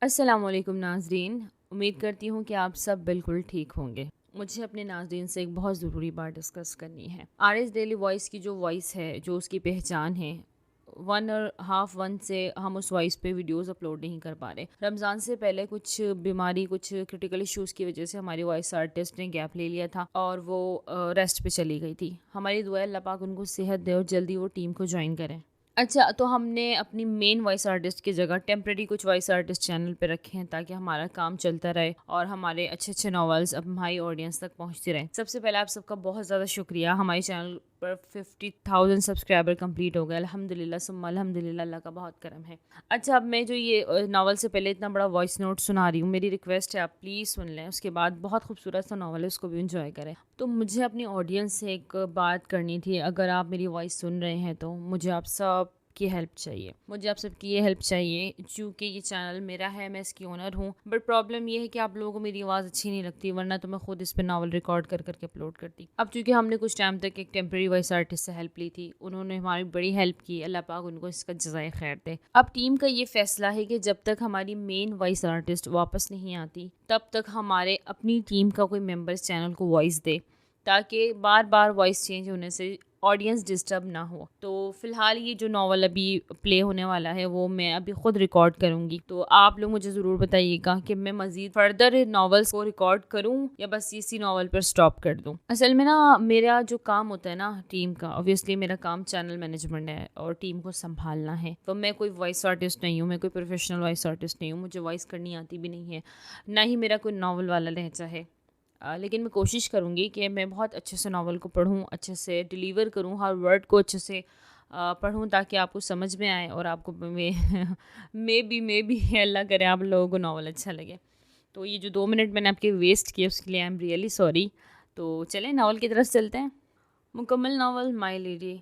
السلام علیکم ناظرین، امید کرتی ہوں کہ آپ سب بالکل ٹھیک ہوں گے۔ مجھے اپنے ناظرین سے ایک بہت ضروری بات ڈسکس کرنی ہے۔ آر ایس ڈیلی وائس کی جو وائس ہے، جو اس کی پہچان ہے، 1.5 سے ہم اس وائس پہ ویڈیوز اپلوڈ نہیں کر پا رہے۔ رمضان سے پہلے کچھ بیماری، کچھ کرٹیکل ایشوز کی وجہ سے ہماری وائس آرٹسٹ نے گیپ لے لیا تھا اور وہ ریسٹ پہ چلی گئی تھی۔ ہماری دعا اللہ پاک ان کو صحت دے اور جلدی وہ ٹیم کو جوائن کریں۔ اچھا، تو ہم نے اپنی مین وائس آرٹسٹ کی جگہ ٹیمپریری کچھ وائس آرٹسٹ چینل پہ رکھے ہیں تاکہ ہمارا کام چلتا رہے اور ہمارے اچھے اچھے ناولز اب ہماری آڈینس تک پہنچتے رہیں۔ سب سے پہلے آپ سب کا بہت زیادہ شکریہ۔ ہمارے چینل پر 50,000 سبسکرائبر کمپلیٹ ہو گئے، الحمدللہ ثم الحمدللہ، اللہ کا بہت کرم ہے۔ اچھا، اب میں جو یہ ناول سے پہلے اتنا بڑا وائس نوٹ سنا رہی ہوں، میری ریکویسٹ ہے آپ پلیز سن لیں، اس کے بعد بہت خوبصورت سا ناول ہے، اس کو بھی انجوائے کریں۔ تو مجھے اپنی آڈینس سے ایک بات کرنی تھی، اگر آپ میری وائس سن رہے ہیں تو مجھے آپ سب کی ہیلپ چاہیے، مجھے آپ سب کی یہ ہیلپ چاہیے، چونکہ یہ چینل میرا ہے، میں اس کی اونر ہوں، بٹ پرابلم یہ ہے کہ آپ لوگوں کو میری آواز اچھی نہیں لگتی، ورنہ تو میں خود اس پہ ناول ریکارڈ کر کے اپلوڈ کرتی۔ اب چونکہ ہم نے کچھ ٹائم تک ایک ٹیمپریری وائس آرٹسٹ سے ہیلپ لی تھی، انہوں نے ہماری بڑی ہیلپ کی، اللہ پاک ان کو اس کا جزائے خیر دے۔ اب ٹیم کا یہ فیصلہ ہے کہ جب تک ہماری مین وائس آرٹسٹ واپس نہیں آتی تب تک ہمارے اپنی ٹیم کا کوئی ممبر اس چینل کو وائس دے، تاکہ بار بار وائس چینج ہونے سے آڈینس ڈسٹرب نہ ہو۔ تو فی الحال یہ جو ناول ابھی پلے ہونے والا ہے وہ میں ابھی خود ریکارڈ کروں گی، تو آپ لوگ مجھے ضرور بتائیے گا کہ میں مزید فردر ناولس کو ریکارڈ کروں یا بس اسی ناول پر سٹاپ کر دوں۔ اصل میں نا میرا جو کام ہوتا ہے نا ٹیم کا، اوبویسلی میرا کام چینل مینجمنٹ ہے اور ٹیم کو سنبھالنا ہے، تو میں کوئی وائس آرٹسٹ نہیں ہوں، میں کوئی پروفیشنل وائس آرٹسٹ نہیں ہوں، مجھے وائس کرنی آتی بھی نہیں ہے، نہ ہی میرا کوئی ناول والا لہجہ ہے، لیکن میں کوشش کروں گی کہ میں بہت اچھے سے ناول کو پڑھوں، اچھے سے ڈیلیور کروں، ہر ورڈ کو اچھے سے پڑھوں تاکہ آپ کو سمجھ میں آئے اور آپ کو میں بھی اللہ کرے آپ لوگوں کو ناول اچھا لگے۔ تو یہ جو 2 منٹ میں نے آپ کے ویسٹ کیے اس کے لیے آئی ایم ریئلی سوری۔ تو چلیں ناول کی طرف چلتے ہیں۔ مکمل novel my lady,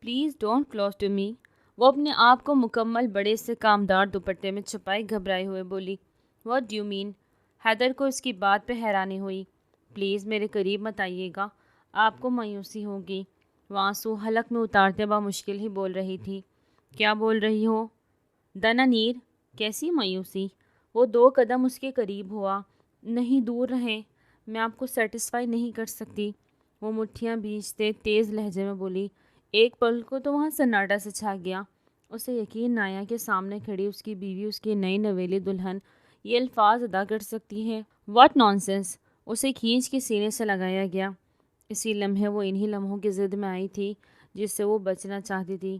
please don't close to me. وہ اپنے آپ کو مکمل بڑے سے کامدار دوپٹے میں چھپائے گھبرائے ہوئے بولی، what do you mean? Haider کو اس کی بات پہ حیرانی ہوئی۔ پلیز میرے قریب مت آئیے گا، آپ کو مایوسی ہوگی۔ وہ آنسو حلق میں اتارتے بمشکل ہی بول رہی تھی۔ کیا بول رہی ہو؟ دنا نیر، کیسی مایوسی؟ وہ 2 قدم اس کے قریب ہوا۔ نہیں، دور رہیں، میں آپ کو سیٹسفائی نہیں کر سکتی۔ وہ مٹھیاں بھیجتے تیز لہجے میں بولی۔ ایک پل کو تو وہاں سناٹا سے چھا گیا۔ اسے یقین نہ آیا کہ سامنے کھڑی اس کی بیوی، اس کی نئی نویلی دلہن یہ الفاظ ادا کر سکتی ہے۔ What nonsense! اسے کھینچ کے سینے سے لگایا گیا۔ اسی لمحے وہ انہی لمحوں کی ضد میں آئی تھی جس سے وہ بچنا چاہتی تھی۔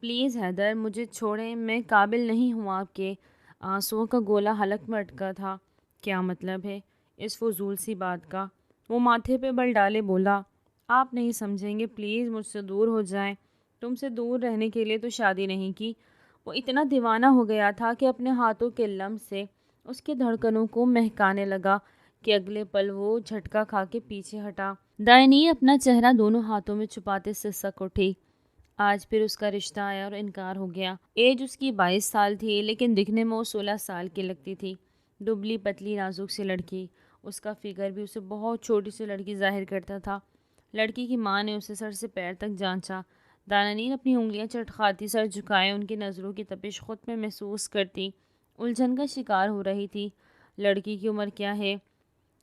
پلیز حیدر، مجھے چھوڑیں، میں قابل نہیں ہوں آپ کے۔ آنسوؤں کا گولا حلق میں اٹکا تھا۔ کیا مطلب ہے اس فضول سی بات کا؟ وہ ماتھے پہ بل ڈالے بولا، آپ نہیں سمجھیں گے، پلیز مجھ سے دور ہو جائیں۔ تم سے دور رہنے کے لیے تو شادی نہیں کی۔ وہ اتنا دیوانہ ہو گیا تھا کہ اپنے ہاتھوں کے لمس سے اس کے دھڑکنوں کو مہکانے لگا کہ اگلے پل وہ جھٹکا کھا کے پیچھے ہٹا۔ دائنی اپنا چہرہ دونوں ہاتھوں میں چھپاتے سسک اٹھی۔ آج پھر اس کا رشتہ آیا اور انکار ہو گیا۔ ایج اس کی 22 سال تھی، لیکن دکھنے میں وہ 16 سال کی لگتی تھی۔ دبلی پتلی نازک سی لڑکی، اس کا فگر بھی اسے بہت چھوٹی سی لڑکی ظاہر کرتا تھا۔ لڑکی کی ماں نے اسے سر سے پیر تک جانچا۔ دانانیر اپنی انگلیاں چٹکھاتی سر جھکائے ان کی نظروں کی تپش خود میں محسوس کرتی الجھن کا شکار ہو رہی تھی۔ لڑکی کی عمر کیا ہے؟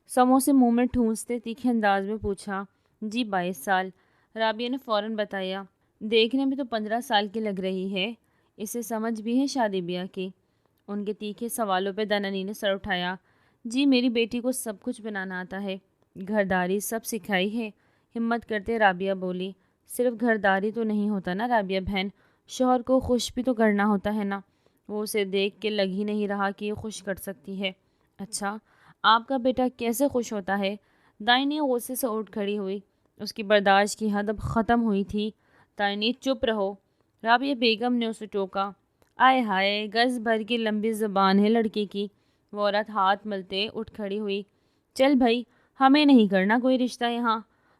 سموسے منہ میں ٹھونستے تیکھے انداز میں پوچھا۔ جی 22 سال، رابعہ نے فوراً بتایا۔ دیکھنے میں تو 15 سال کی لگ رہی ہے، اسے سمجھ بھی ہے شادی بیاہ کی؟ ان کے تیکھے سوالوں پہ دانانی نے سر اٹھایا۔ جی میری بیٹی کو سب کچھ بنانا آتا ہے، گھرداری سب سکھائی ہے، ہمت کرتے رابعہ بولی۔ صرف گھرداری تو نہیں ہوتا نا رابعہ بہن، شوہر کو خوش بھی تو کرنا ہوتا ہے نا۔ وہ اسے دیکھ کے لگ ہی نہیں رہا کہ یہ خوش کر سکتی ہے۔ اچھا، آپ کا بیٹا کیسے خوش ہوتا ہے؟ دائنی غصے سے اٹھ کھڑی ہوئی، اس کی برداشت کی حد اب ختم ہوئی تھی۔ دائنی چپ رہو، رابعہ بیگم نے اسے ٹوکا۔ آئے ہائے، گز بھر کی لمبی زبان ہے لڑکی کی۔ وہ عورت ہاتھ ملتے اٹھ کھڑی ہوئی۔ چل بھائی، ہمیں نہیں کرنا کوئی رشتہ یہاں۔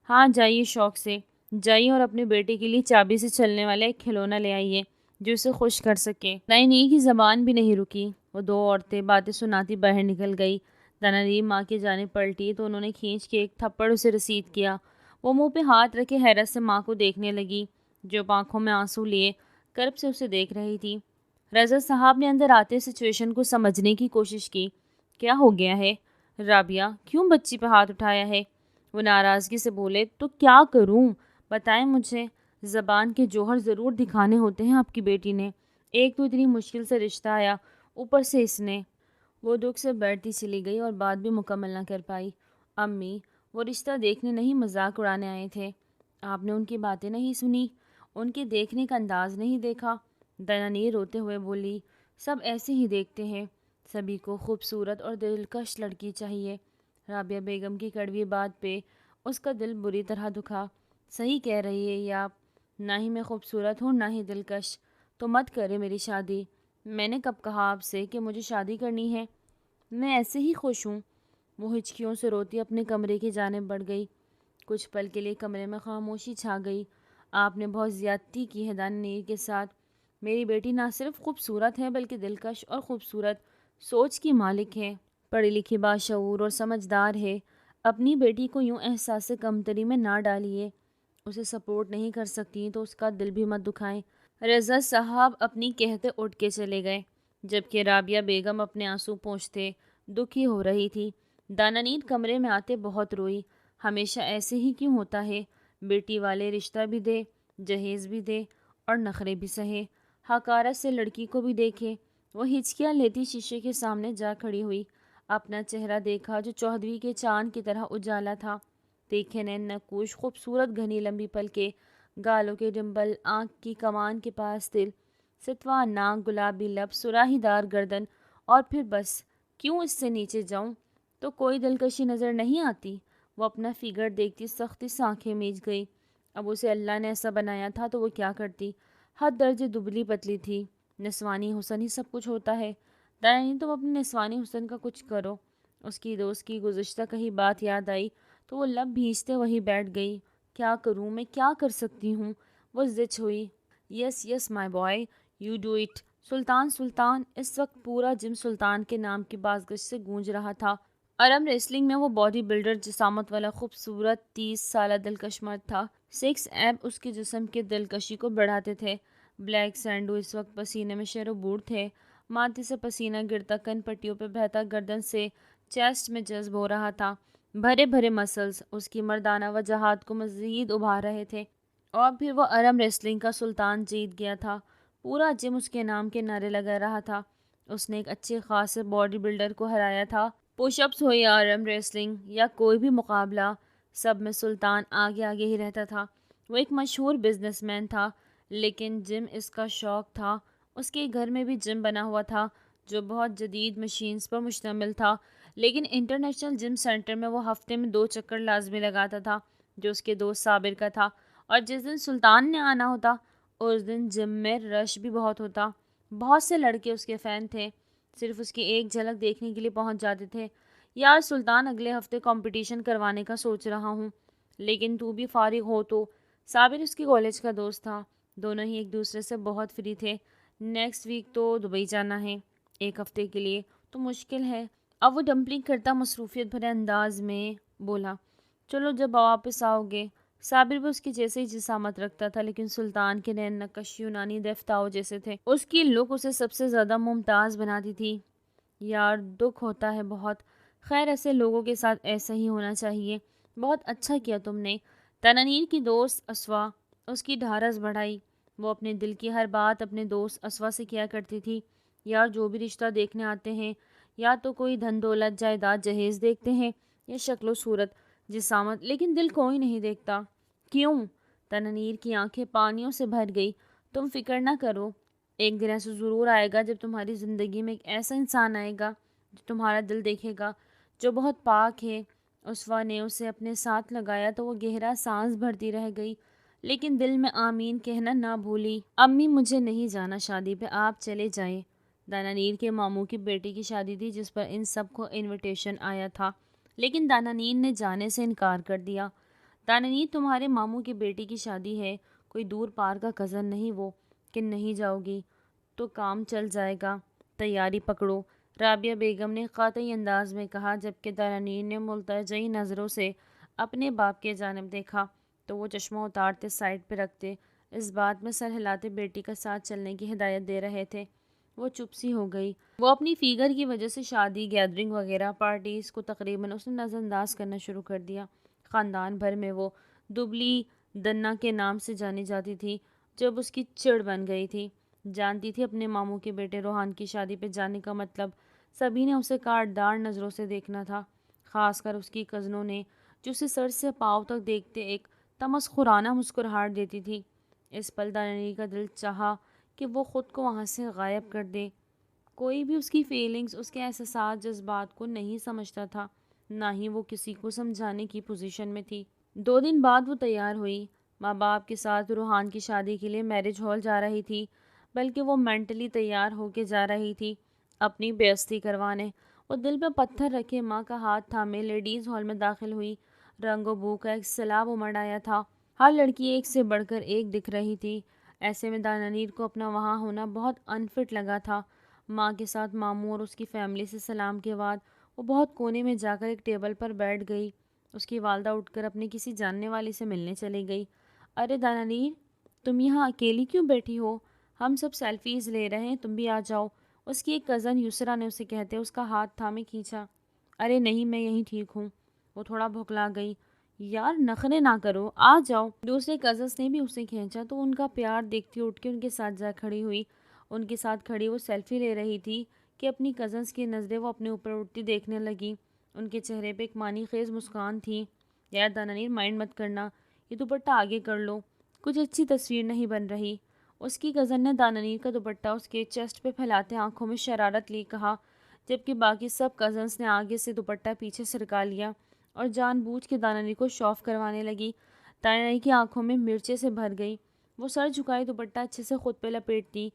ہاں جائیے شوق سے جائیے اور اپنے بیٹے کے لیے چابی سے چلنے والا ایک کھلونا لے آئیے جو اسے خوش کر سکے۔ دائنی کی زبان بھی نہیں رکی۔ وہ 2 عورتیں باتیں سناتی باہر نکل گئی۔ دانانی ماں کی جانب پلٹی تو انہوں نے کھینچ کے ایک تھپڑ اسے رسید کیا۔ وہ منہ پہ ہاتھ رکھے حیرت سے ماں کو دیکھنے لگی جو آنکھوں میں آنسو لیے کرب سے اسے دیکھ رہی تھی۔ رضا صاحب نے اندر آتے سچویشن کو سمجھنے کی کوشش کی۔ کیا ہو گیا ہے رابعہ، کیوں بچی پہ ہاتھ اٹھایا ہے؟ وہ ناراضگی سے بولے۔ تو کیا کروں بتائیں مجھے، زبان کے جوہر ضرور دکھانے ہوتے ہیں آپ کی بیٹی نے، ایک تو اتنی مشکل سے رشتہ آیا، اوپر سے اس نے۔ وہ دکھ سے بیٹھتی چلی گئی اور بات بھی مکمل نہ کر پائی۔ امی، وہ رشتہ دیکھنے نہیں مذاق اڑانے آئے تھے، آپ نے ان کی باتیں نہیں سنی، ان کے دیکھنے کا انداز نہیں دیکھا؟ دنانیر روتے ہوئے بولی۔ سب ایسے ہی دیکھتے ہیں، سبھی کو خوبصورت اور دلکش لڑکی چاہیے۔ رابعہ بیگم کی کڑوی بات پہ اس کا دل بری طرح دکھا۔ صحیح کہہ رہی ہے یہ آپ، نہ ہی میں خوبصورت ہوں نہ ہی دلکش، تو مت کرے میری شادی۔ میں نے کب کہا آپ سے کہ مجھے شادی کرنی ہے؟ میں ایسے ہی خوش ہوں۔ وہ ہچکیوں سے روتی اپنے کمرے کی جانب بڑھ گئی۔ کچھ پل کے لیے کمرے میں خاموشی چھا گئی۔ آپ نے بہت زیادتی کی ہے دانانیر کے ساتھ۔ میری بیٹی نہ صرف خوبصورت ہے بلکہ دلکش اور خوبصورت سوچ کی مالک ہے، پڑھی لکھی باشعور اور سمجھدار ہے۔ اپنی بیٹی کو یوں احساس کمتری میں نہ ڈالیے، اسے سپورٹ نہیں کر سکتی تو اس کا دل بھی مت دکھائیں۔ رضا صاحب اپنی کہتے اٹھ کے چلے گئے، جبکہ رابعہ بیگم اپنے آنسو پونچھتے دکھی ہو رہی تھی۔ دانانیر کمرے میں آتے بہت روئی۔ ہمیشہ ایسے ہی کیوں ہوتا ہے؟ بیٹی والے رشتہ بھی دے، جہیز بھی دے اور نخرے بھی سہے، حقارت سے لڑکی کو بھی دیکھے۔ وہ ہچکیاں لیتی شیشے کے سامنے جا کھڑی ہوئی، اپنا چہرہ دیکھا جو چودھویں کے چاند کی طرح اجالا تھا۔ دیکھے نین نقوش، خوبصورت گھنی لمبی پلکیں، گالوں کے ڈمبل، آنکھ کی کمان کے پاس تل، ستواں ناک، گلابی لب، سراہی دار گردن، اور پھر بس کیوں اس سے نیچے جاؤں تو کوئی دلکشی نظر نہیں آتی؟ وہ اپنا فگر دیکھتی سختی سے آنکھیں میج گئی۔ اب اسے اللہ نے ایسا بنایا تھا تو وہ کیا کرتی؟ حد درجے دبلی پتلی تھی۔ نسوانی حسن ہی سب کچھ ہوتا ہے۔ دانانی، تم اپنے نسوانی حسن کا کچھ کرو۔ اس کی دوست کی گزشتہ کہیں بات یاد آئی تو وہ لب بھیجتے وہی بیٹھ گئی۔ کیا کروں میں، کیا کر سکتی ہوں؟ وہ زچ ہوئی۔ یس یس مائی بوائے، یو ڈو اٹ۔ سلطان سلطان، اس وقت پورا جم سلطان کے نام کی بازگشت سے گونج رہا تھا۔ ارم ریسلنگ میں وہ باڈی بلڈر جسامت والا خوبصورت 30 سالہ دلکش مرد تھا۔ 6 ایب اس کے جسم کی دلکشی کو بڑھاتے تھے۔ بلیک سینڈو اس وقت پسینے میں شیر و بور تھے۔ ماتھے سے پسینہ گرتا کن پٹیوں پہ بہتا گردن سے چیسٹ میں جذب ہو رہا تھا۔ بھرے بھرے مسلز اس کی مردانہ وجاہت کو مزید ابھار رہے تھے۔ اور پھر وہ ارم ریسلنگ کا سلطان جیت گیا تھا۔ پورا جم اس کے نام کے نعرے لگا رہا تھا۔ اس نے ایک اچھے خاصے باڈی بلڈر کو ہرایا تھا۔ پش اپس ہو یا ارم ریسلنگ یا کوئی بھی مقابلہ، سب میں سلطان آگے آگے ہی رہتا تھا۔ وہ ایک مشہور بزنس مین تھا، لیکن جم اس کا شوق تھا۔ اس کے گھر میں بھی جم بنا ہوا تھا جو بہت جدید مشینز پر مشتمل تھا، لیکن انٹرنیشنل جم سینٹر میں وہ ہفتے میں 2 چکر لازمی لگاتا تھا جو اس کے دوست صابر کا تھا۔ اور جس دن سلطان نے آنا ہوتا اس دن جم میں رش بھی بہت ہوتا۔ بہت سے لڑکے اس کے فین تھے، صرف اس کی ایک جھلک دیکھنے کے لیے پہنچ جاتے تھے۔ یار سلطان، اگلے ہفتے کمپٹیشن کروانے کا سوچ رہا ہوں، لیکن تو بھی فارغ ہو تو؟ صابر اس کی کالج کا دوست تھا، دونوں ہی ایک دوسرے سے بہت فری تھے۔ نیکسٹ ویک تو دبئی جانا ہے، 1 ہفتے کے لیے تو مشکل ہے۔ اب وہ ڈمپلنگ کرتا مصروفیت بھرے انداز میں بولا، چلو جب واپس آؤ گے۔ صابر بھی اس کے جیسے ہی جسامت رکھتا تھا، لیکن سلطان کے نین نقش یونانی دیفتاؤں جیسے تھے۔ اس کی لک اسے سب سے زیادہ ممتاز بناتی تھی۔ یار دکھ ہوتا ہے بہت، خیر ایسے لوگوں کے ساتھ ایسا ہی ہونا چاہیے۔ بہت اچھا کیا تم نے۔ دنانیر کی دوست اسوا اس کی ڈھارس بڑھائی۔ وہ اپنے دل کی ہر بات اپنے دوست اسوا سے کیا کرتی تھی۔ یار جو بھی رشتہ دیکھنے آتے ہیں یا تو کوئی دھن دولت جائیداد جہیز دیکھتے ہیں یا شکل و صورت جسامت، لیکن دل کوئی نہیں دیکھتا۔ کیوں؟ دنانیر کی آنکھیں پانیوں سے بھر گئی۔ تم فکر نہ کرو، ایک دن ایسا ضرور آئے گا جب تمہاری زندگی میں ایک ایسا انسان آئے گا جو تمہارا دل دیکھے گا، جو بہت پاک ہے۔ اسوا نے اسے اپنے ساتھ لگایا تو وہ گہرا سانس بھرتی رہ گئی، لیکن دل میں آمین کہنا نہ بھولی۔ امی مجھے نہیں جانا شادی پہ، آپ چلے جائیں۔ دانانیر کے ماموں کی بیٹی کی شادی تھی جس پر ان سب کو انویٹیشن آیا تھا، لیکن دانانیر نے جانے سے انکار کر دیا۔ دانانیر، تمہارے ماموں کی بیٹی کی شادی ہے، کوئی دور پار کا کزن نہیں وہ، کہ نہیں جاؤ گی تو کام چل جائے گا، تیاری پکڑو، رابعہ بیگم نے قاطعی انداز میں کہا، جبکہ دانانیر نے ملتجئی نظروں سے اپنے باپ کی جانب دیکھا تو وہ چشمہ اتارتے سائڈ پہ رکھتے، اس بات میں سر ہلاتے بیٹی کا ساتھ چلنے کی ہدایت دے رہے تھے۔ وہ چپ سی ہو گئی۔ وہ اپنی فیگر کی وجہ سے شادی، گیدرنگ وغیرہ پارٹیز کو تقریباً اس نے نظر انداز کرنا شروع کر دیا۔ خاندان بھر میں وہ دبلی دنا کے نام سے جانی جاتی تھی، جب اس کی چڑ بن گئی تھی۔ جانتی تھی اپنے ماموں کے بیٹے روحان کی شادی پہ جانے کا مطلب سبھی نے اسے کاٹدار نظروں سے دیکھنا تھا، خاص کر اس کی کزنوں نے، جو اسے سر سے پاؤں تک دیکھتے ایک تمسخرانہ مسکراہٹ دیتی تھی۔ اس پل دانانی کا دل چاہا کہ وہ خود کو وہاں سے غائب کر دے۔ کوئی بھی اس کی فیلنگز، اس کے احساسات، جذبات کو نہیں سمجھتا تھا، نہ ہی وہ کسی کو سمجھانے کی پوزیشن میں تھی۔ 2 دن بعد وہ تیار ہوئی، ماں باپ کے ساتھ روحان کی شادی کے لیے میرج ہال جا رہی تھی، بلکہ وہ مینٹلی تیار ہو کے جا رہی تھی اپنی بے عزتی کروانے۔ وہ دل پہ پتھر رکھے ماں کا ہاتھ تھامے لیڈیز ہال میں داخل ہوئی۔ رنگ و بو کا ایک سیلاب امڑ آیا تھا، ہر لڑکی ایک سے بڑھ کر ایک دکھ رہی تھی۔ ایسے میں دانانیر کو اپنا وہاں ہونا بہت انفٹ لگا تھا۔ ماں کے ساتھ ماموں اور اس کی فیملی سے سلام کے بعد وہ بہت کونے میں جا کر ایک ٹیبل پر بیٹھ گئی۔ اس کی والدہ اٹھ کر اپنے کسی جاننے والی سے ملنے چلی گئی۔ ارے دانانیر، تم یہاں اکیلی کیوں بیٹھی ہو؟ ہم سب سیلفیز لے رہے ہیں، تم بھی آ جاؤ، اس کی ایک کزن یسرا نے اسے کہتے اس کا ہاتھ تھامے کھینچا۔ ارے نہیں، میں یہیں ٹھیک ہوں۔ وہ تھوڑا بھکلا گئی۔ یار نخرے نہ کرو، آ جاؤ۔ دوسرے کزنس نے بھی اسے کھینچا تو ان کا پیار دیکھتی اٹھ کے ان کے ساتھ جا کھڑی ہوئی۔ ان کے ساتھ کھڑی وہ سیلفی لے رہی تھی کہ اپنی کزنس کی نظریں وہ اپنے اوپر اٹھتی دیکھنے لگی۔ ان کے چہرے پہ ایک معنی خیز مسکان تھی۔ یار دانانیر، مائنڈ مت کرنا، یہ دوپٹہ آگے کر لو، کچھ اچھی تصویر نہیں بن رہی۔ اس کی کزن نے دانانیر کا دوپٹہ اس کے چیسٹ پہ پھیلاتے آنکھوں میں شرارت لی کہا، جبکہ باقی سب کزنس نے آگے سے دوپٹہ پیچھے سرکا لیا اور جان بوجھ کے دانانیر کو شو آف کروانے لگی۔ دانانیر کی آنکھوں میں مرچیں سے بھر گئی۔ وہ سر جھکائی دوپٹہ اچھے سے خود پہ لپیٹتی،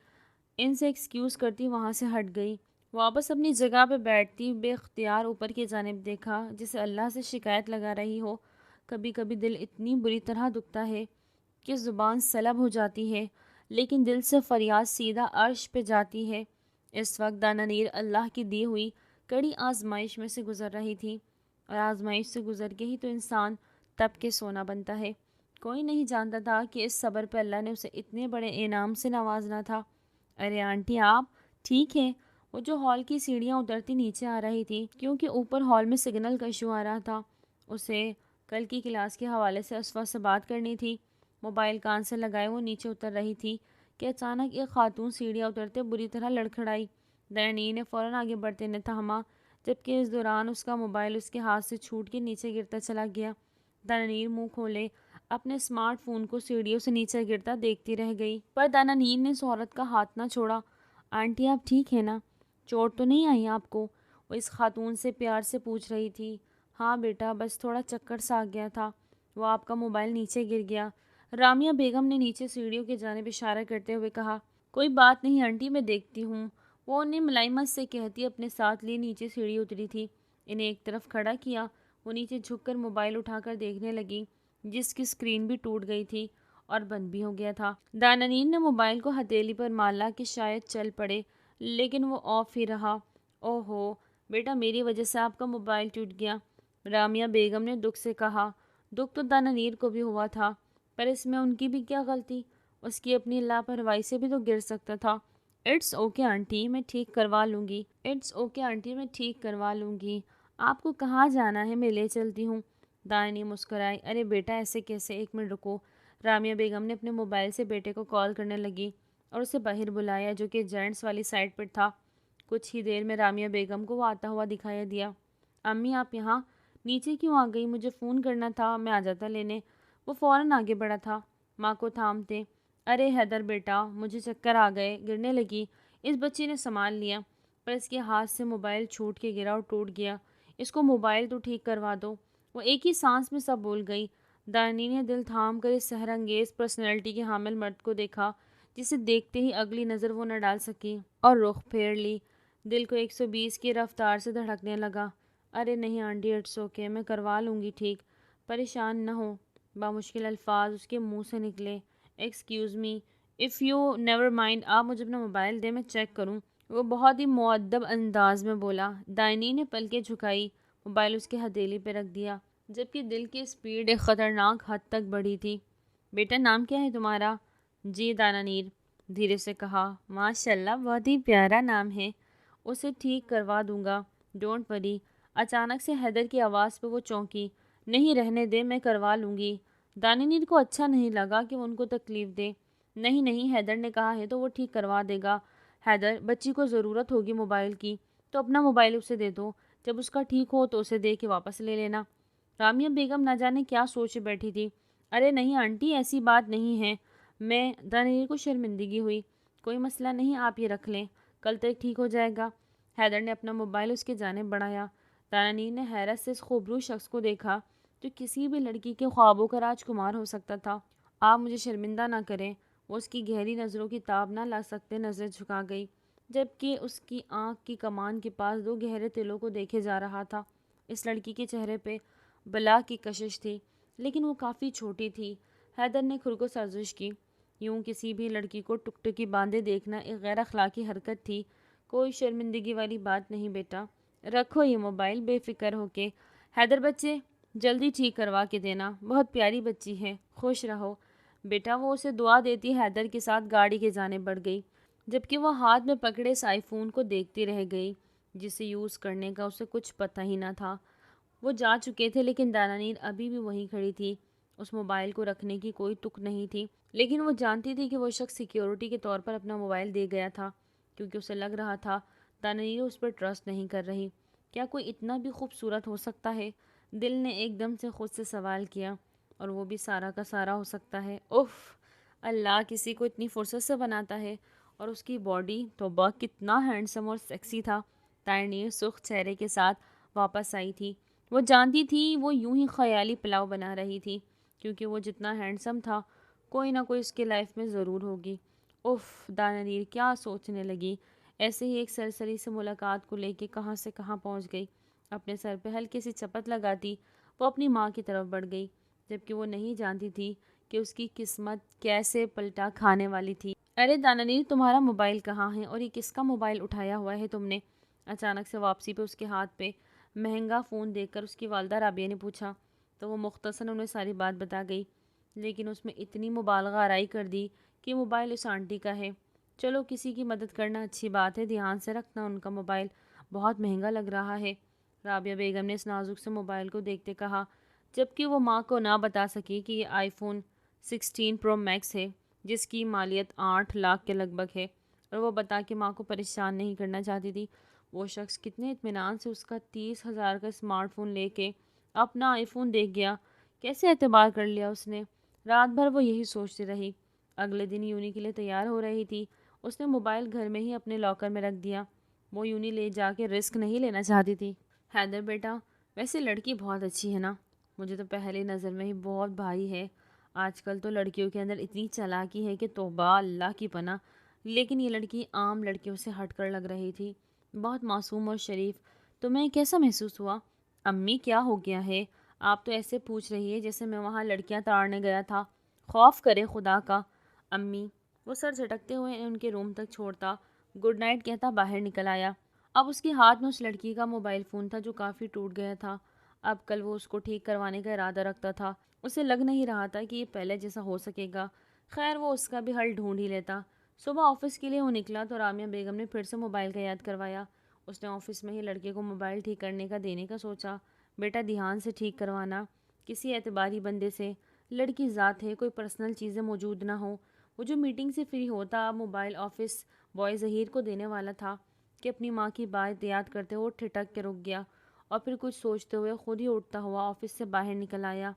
ان سے ایکسکیوز کرتی وہاں سے ہٹ گئی۔ واپس اپنی جگہ پہ بیٹھتی بے اختیار اوپر کی جانب دیکھا، جسے اللہ سے شکایت لگا رہی ہو۔ کبھی کبھی دل اتنی بری طرح دکھتا ہے کہ زبان سلب ہو جاتی ہے، لیکن دل سے فریاد سیدھا عرش پہ جاتی ہے۔ اس وقت دانانیر اللہ کی دی ہوئی کڑی آزمائش میں سے گزر رہی تھی، اور آزمائش سے گزر کے ہی تو انسان تب کے سونا بنتا ہے۔ کوئی نہیں جانتا تھا کہ اس صبر پہ اللہ نے اسے اتنے بڑے انعام سے نوازنا تھا۔ ارے آنٹی آپ ٹھیک ہیں؟ وہ جو ہال کی سیڑھیاں اترتی نیچے آ رہی تھی، کیونکہ اوپر ہال میں سگنل کا ایشو آ رہا تھا۔ اسے کل کی کلاس کے حوالے سے اسوا سے بات کرنی تھی۔ موبائل کان سے لگائے وہ نیچے اتر رہی تھی کہ اچانک ایک خاتون سیڑھیاں اترتے بری طرح لڑکھڑائی۔ دانانیر نے فوراً آگے بڑھتے نے تھاما، جبکہ اس دوران اس کا موبائل اس کے ہاتھ سے چھوٹ کے نیچے گرتا چلا گیا۔ دانانیر منہ کھولے اپنے اسمارٹ فون کو سیڑھیوں سے نیچے گرتا دیکھتی رہ گئی، پر دانانیر نے اس عورت کا ہاتھ نہ چھوڑا۔ آنٹی آپ ٹھیک ہیں نا؟ چوٹ تو نہیں آئی آپ کو؟ وہ اس خاتون سے پیار سے پوچھ رہی تھی۔ ہاں بیٹا، بس تھوڑا چکر سا آ گیا تھا۔ وہ آپ کا موبائل نیچے گر گیا، رامیا بیگم نے نیچے سیڑھیوں کی جانب اشارہ کرتے ہوئے کہا۔ کوئی بات نہیں آنٹی، میں دیکھتی ہوں، وہ انہیں ملائمت سے کہتی اپنے ساتھ لیے نیچے سیڑھی اتری تھی۔ انہیں ایک طرف کھڑا کیا، وہ نیچے جھک کر موبائل اٹھا کر دیکھنے لگی، جس کی اسکرین بھی ٹوٹ گئی تھی اور بند بھی ہو گیا تھا۔ دانانیر نے موبائل کو ہتھیلی پر مالا کہ شاید چل پڑے، لیکن وہ آف ہی رہا۔ او ہو بیٹا، میری وجہ سے آپ کا موبائل ٹوٹ گیا، رامیا بیگم نے دکھ سے کہا۔ دکھ تو دانانیر کو بھی ہوا تھا، پر اس میں ان کی بھی کیا غلطی؟ اس کی اپنی لاپرواہی سے بھی تو گر سکتا تھا۔ اٹس اوکے آنٹی، میں ٹھیک کروا لوں گی۔ اٹس اوکے آنٹی، میں ٹھیک کروا لوں گی۔ آپ کو کہاں جانا ہے؟ میں لے چلتی ہوں۔ دانانیر مسکرائی۔ ارے بیٹا ایسے کیسے، 1 منٹ رکو۔ رامیا بیگم نے اپنے موبائل سے بیٹے کو کال کرنے لگی اور اسے باہر بلایا، جو کہ جینٹس والی سائڈ پر تھا۔ کچھ ہی دیر میں رامیا بیگم کو وہ آتا ہوا دکھائی دیا۔ امی آپ یہاں نیچے کیوں آ گئی؟ مجھے فون کرنا تھا، میں آ جاتا لینے۔ وہ فوراً آگے بڑھا تھا، ماں کو تھامتے۔ ارے حیدر بیٹا، مجھے چکر آ گئے، گرنے لگی۔ اس بچی نے سنبھال لیا، پر اس کے ہاتھ سے موبائل چھوٹ کے گرا اور ٹوٹ گیا۔ اس کو موبائل تو ٹھیک کروا دو۔ وہ ایک ہی سانس میں سب بول گئی۔ دانانیر نے دل تھام کر اس سحر انگیز پرسنالٹی کے حامل مرد کو دیکھا، جسے دیکھتے ہی اگلی نظر وہ نہ ڈال سکی، اور رخ پھیر لی۔ دل کو 120 کی رفتار سے دھڑکنے لگا۔ ارے نہیں آنٹی، اٹس اوکے، میں کروا لوں گی ٹھیک، پریشان نہ ہو۔ بامشکل الفاظ اس کے منہ سے نکلے۔ Excuse me, if you never mind, آپ مجھے اپنا موبائل دیں، میں چیک کروں۔ وہ بہت ہی مؤدب انداز میں بولا۔ دانانیر نے پلکیں جھکائی، موبائل اس کے ہتھیلی پہ رکھ دیا، جبکہ دل کی اسپیڈ ایک خطرناک حد تک بڑھی تھی۔ بیٹا نام کیا ہے تمہارا؟ جی دانانیر۔ دھیرے سے کہا۔ ماشاءاللہ بہت ہی پیارا نام ہے، اسے ٹھیک کروا دوں گا، ڈونٹ وری۔ اچانک سے حیدر کی آواز پہ وہ چونکی۔ نہیں رہنے دے، میں کروا لوں گی۔ داننیر کو اچھا نہیں لگا کہ وہ ان کو تکلیف دے۔ نہیں نہیں، حیدر نے کہا ہے تو وہ ٹھیک کروا دے گا۔ حیدر، بچی کو ضرورت ہوگی موبائل کی تو اپنا موبائل اسے دے دو، جب اس کا ٹھیک ہو تو اسے دے کے واپس لے لینا۔ رامیہ بیگم نہ جانے کیا سوچ بیٹھی تھی۔ ارے نہیں آنٹی، ایسی بات نہیں ہے، میں داننیر کو شرمندگی ہوئی۔ کوئی مسئلہ نہیں، آپ یہ رکھ لیں، کل تک ٹھیک ہو جائے گا۔ حیدر نے اپنا موبائل اس کے جانب بڑھایا۔ داننیر نے حیرت سے اس خوبرو شخص کو دیکھا جو کسی بھی لڑکی کے خوابوں کا راجکمار ہو سکتا تھا۔ آپ مجھے شرمندہ نہ کریں۔ وہ اس کی گہری نظروں کی تاب نہ لا سکتے نظر جھکا گئی، جبکہ اس کی آنکھ کی کمان کے پاس دو گہرے تلوں کو دیکھے جا رہا تھا۔ اس لڑکی کے چہرے پہ بلا کی کشش تھی، لیکن وہ کافی چھوٹی تھی۔ حیدر نے خود کو سرزش کی۔ یوں کسی بھی لڑکی کو ٹکٹکی باندھے دیکھنا ایک غیر اخلاقی حرکت تھی۔ کوئی شرمندگی والی بات نہیں بیٹا، رکھو یہ موبائل بے فکر ہو کے۔ حیدر بچے، جلدی ٹھیک کروا کے دینا، بہت پیاری بچی ہے، خوش رہو بیٹا۔ وہ اسے دعا دیتی حیدر کے ساتھ گاڑی کے جانب بڑھ گئی، جبکہ وہ ہاتھ میں پکڑے اس آئی فون کو دیکھتی رہ گئی جسے یوز کرنے کا اسے کچھ پتہ ہی نہ تھا۔ وہ جا چکے تھے لیکن داننیر ابھی بھی وہیں کھڑی تھی۔ اس موبائل کو رکھنے کی کوئی تک نہیں تھی، لیکن وہ جانتی تھی کہ وہ شخص سیکیورٹی کے طور پر اپنا موبائل دے گیا تھا، کیونکہ اسے لگ رہا تھا داننیر اس پر ٹرسٹ نہیں کر رہی۔ کیا کوئی اتنا بھی خوبصورت ہو سکتا ہے؟ دل نے ایک دم سے خود سے سوال کیا۔ اور وہ بھی سارا کا سارا ہو سکتا ہے؟ اف، اللہ کسی کو اتنی فرصت سے بناتا ہے۔ اور اس کی باڈی توبہ کتنا ہینڈسم اور سیکسی تھا۔ داننیر سرخ چہرے کے ساتھ واپس آئی تھی۔ وہ جانتی تھی وہ یوں ہی خیالی پلاؤ بنا رہی تھی، کیونکہ وہ جتنا ہینڈسم تھا کوئی نہ کوئی اس کے لائف میں ضرور ہوگی۔ اف، داننیر کیا سوچنے لگی؟ ایسے ہی ایک سرسری سے ملاقات کو لے کے کہاں سے کہاں پہنچ گئی۔ اپنے سر پہ ہلکی سی چپت لگاتی وہ اپنی ماں کی طرف بڑھ گئی، جبکہ وہ نہیں جانتی تھی کہ اس کی قسمت کیسے پلٹا کھانے والی تھی۔ ارے داننیر، تمہارا موبائل کہاں ہے؟ اور یہ کس کا موبائل اٹھایا ہوا ہے تم نے؟ اچانک سے واپسی پہ اس کے ہاتھ پہ مہنگا فون دیکھ کر اس کی والدہ رابعہ نے پوچھا، تو وہ مختصراً انہیں ساری بات بتا گئی، لیکن اس میں اتنی مبالغہ آرائی کر دی کہ موبائل اس آنٹی کا ہے۔ چلو، کسی کی مدد کرنا اچھی بات ہے، دھیان سے رکھنا ان کا موبائل، بہت مہنگا لگ رہا ہے۔ رابعہ بیگم نے اس نازک سے موبائل کو دیکھتے کہا، جبکہ وہ ماں کو نہ بتا سکی کہ یہ آئی فون 16 پرو میکس ہے، جس کی مالیت 8 لاکھ کے لگ بھگ ہے، اور وہ بتا کے ماں کو پریشان نہیں کرنا چاہتی تھی۔ وہ شخص کتنے اطمینان سے اس کا 30,000 کا اسمارٹ فون لے کے اپنا آئی فون دیکھ گیا، کیسے اعتبار کر لیا اس نے؟ رات بھر وہ یہی سوچتی رہی۔ اگلے دن یونی کے لیے تیار ہو رہی تھی، اس نے موبائل گھر میں ہی اپنے لاکر میں رکھ دیا۔ وہ یونی لے جا کے رسک نہیں لینا چاہتی تھی۔ حیدر بیٹا، ویسے لڑکی بہت اچھی ہے نا؟ مجھے تو پہلی نظر میں ہی بہت بھائی ہے۔ آج کل تو لڑکیوں کے اندر اتنی چالاکی ہے کہ توبہ اللہ کی پناہ، لیکن یہ لڑکی عام لڑکیوں سے ہٹ کر لگ رہی تھی، بہت معصوم اور شریف۔ تمہیں کیسا محسوس ہوا؟ امی کیا ہو گیا ہے؟ آپ تو ایسے پوچھ رہی ہے جیسے میں وہاں لڑکیاں تاڑنے گیا تھا، خوف کرے خدا کا۔ امی، وہ سر جھٹکتے ہوئے ان کے روم تک چھوڑتا گڈ نائٹ کہتا باہر نکل آیا۔ اب اس کے ہاتھ میں اس لڑکی کا موبائل فون تھا جو کافی ٹوٹ گیا تھا۔ اب کل وہ اس کو ٹھیک کروانے کا ارادہ رکھتا تھا۔ اسے لگ نہیں رہا تھا کہ یہ پہلے جیسا ہو سکے گا۔ خیر، وہ اس کا بھی حل ڈھونڈ ہی لیتا۔ صبح آفس کے لیے وہ نکلا تو رامیہ بیگم نے پھر سے موبائل کا یاد کروایا۔ اس نے آفس میں ہی لڑکے کو موبائل ٹھیک کرنے کا دینے کا سوچا۔ بیٹا دھیان سے ٹھیک کروانا، کسی اعتباری بندے سے، لڑکی ذات ہے، کوئی پرسنل چیزیں موجود نہ ہوں۔ وہ جو میٹنگ سے فری ہوتا موبائل آفس بوائے ظہیر کو دینے والا تھا کہ اپنی ماں کی بات یاد کرتے ہوئے ٹھٹک کے رک گیا، اور پھر کچھ سوچتے ہوئے خود ہی اٹھتا ہوا آفس سے باہر نکل آیا۔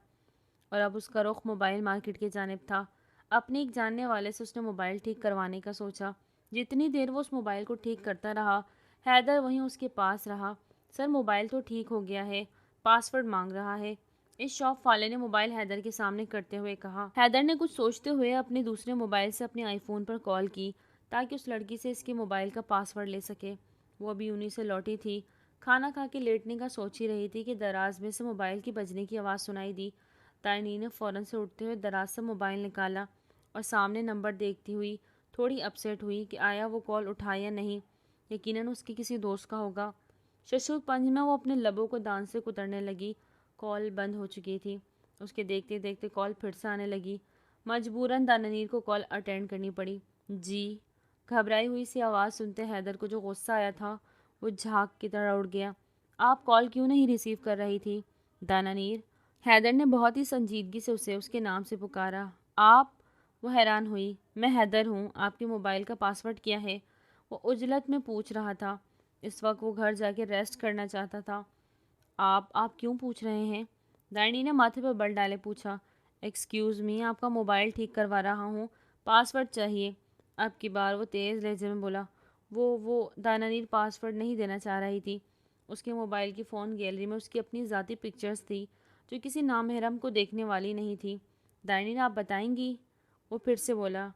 اور اب اس کا رخ موبائل مارکیٹ کی جانب تھا۔ اپنے ایک جاننے والے سے اس نے موبائل ٹھیک کروانے کا سوچا۔ جتنی دیر وہ اس موبائل کو ٹھیک کرتا رہا، حیدر وہیں اس کے پاس رہا۔ سر، موبائل تو ٹھیک ہو گیا ہے، پاسورڈ مانگ رہا ہے، اس شاپ والے نے موبائل حیدر کے سامنے کرتے ہوئے کہا۔ حیدر نے کچھ سوچتے ہوئے اپنے دوسرے موبائل سے اپنے آئی فون پر کال کی تاکہ اس لڑکی سے اس کے موبائل کا پاسورڈ لے سکے۔ وہ ابھی انہی سے لوٹی تھی، کھانا کھا کے لیٹنے کا سوچ ہی رہی تھی کہ دراز میں سے موبائل کی بجنے کی آواز سنائی دی۔ داننیر نے فوراً سے اٹھتے ہوئے دراز سے موبائل نکالا اور سامنے نمبر دیکھتی ہوئی تھوڑی اپسیٹ ہوئی کہ آیا وہ کال اٹھایا یا نہیں، یقیناً اس کی کسی دوست کا ہوگا۔ ششو پنج میں وہ اپنے لبوں کو دان سے کترنے لگی۔ کال بند ہو چکی تھی۔ اس کے دیکھتے دیکھتے کال پھر سے آنے لگی۔ مجبوراً داننیر کو کال اٹینڈ کرنی پڑی۔ جی۔ گھبرائی ہوئی سی آواز سنتے حیدر کو جو غصہ آیا تھا وہ جھاگ کی طرح اڑ گیا۔ آپ کال کیوں نہیں ریسیو کر رہی تھی دانانیر؟ حیدر نے بہت ہی سنجیدگی سے اسے اس کے نام سے پکارا۔ آپ؟ وہ حیران ہوئی۔ میں حیدر ہوں، آپ کے موبائل کا پاسورڈ کیا ہے؟ وہ عجلت میں پوچھ رہا تھا۔ اس وقت وہ گھر جا کے ریسٹ کرنا چاہتا تھا۔ آپ کیوں پوچھ رہے ہیں؟ دانانی نے ماتھے پر بل ڈالے پوچھا۔ ایکسکیوز می، آپ کا موبائل ٹھیک کروا رہا ہوں، پاسورڈ چاہیے۔ اب کی بار وہ تیز لہجے میں بولا۔ وہ دانانیر پاسورڈ نہیں دینا چاہ رہی تھی۔ اس کے موبائل کی فون گیلری میں اس کی اپنی ذاتی پکچرز تھی جو کسی نامحرم کو دیکھنے والی نہیں تھی۔ دانانیر آپ بتائیں گی؟ وہ پھر سے بولا۔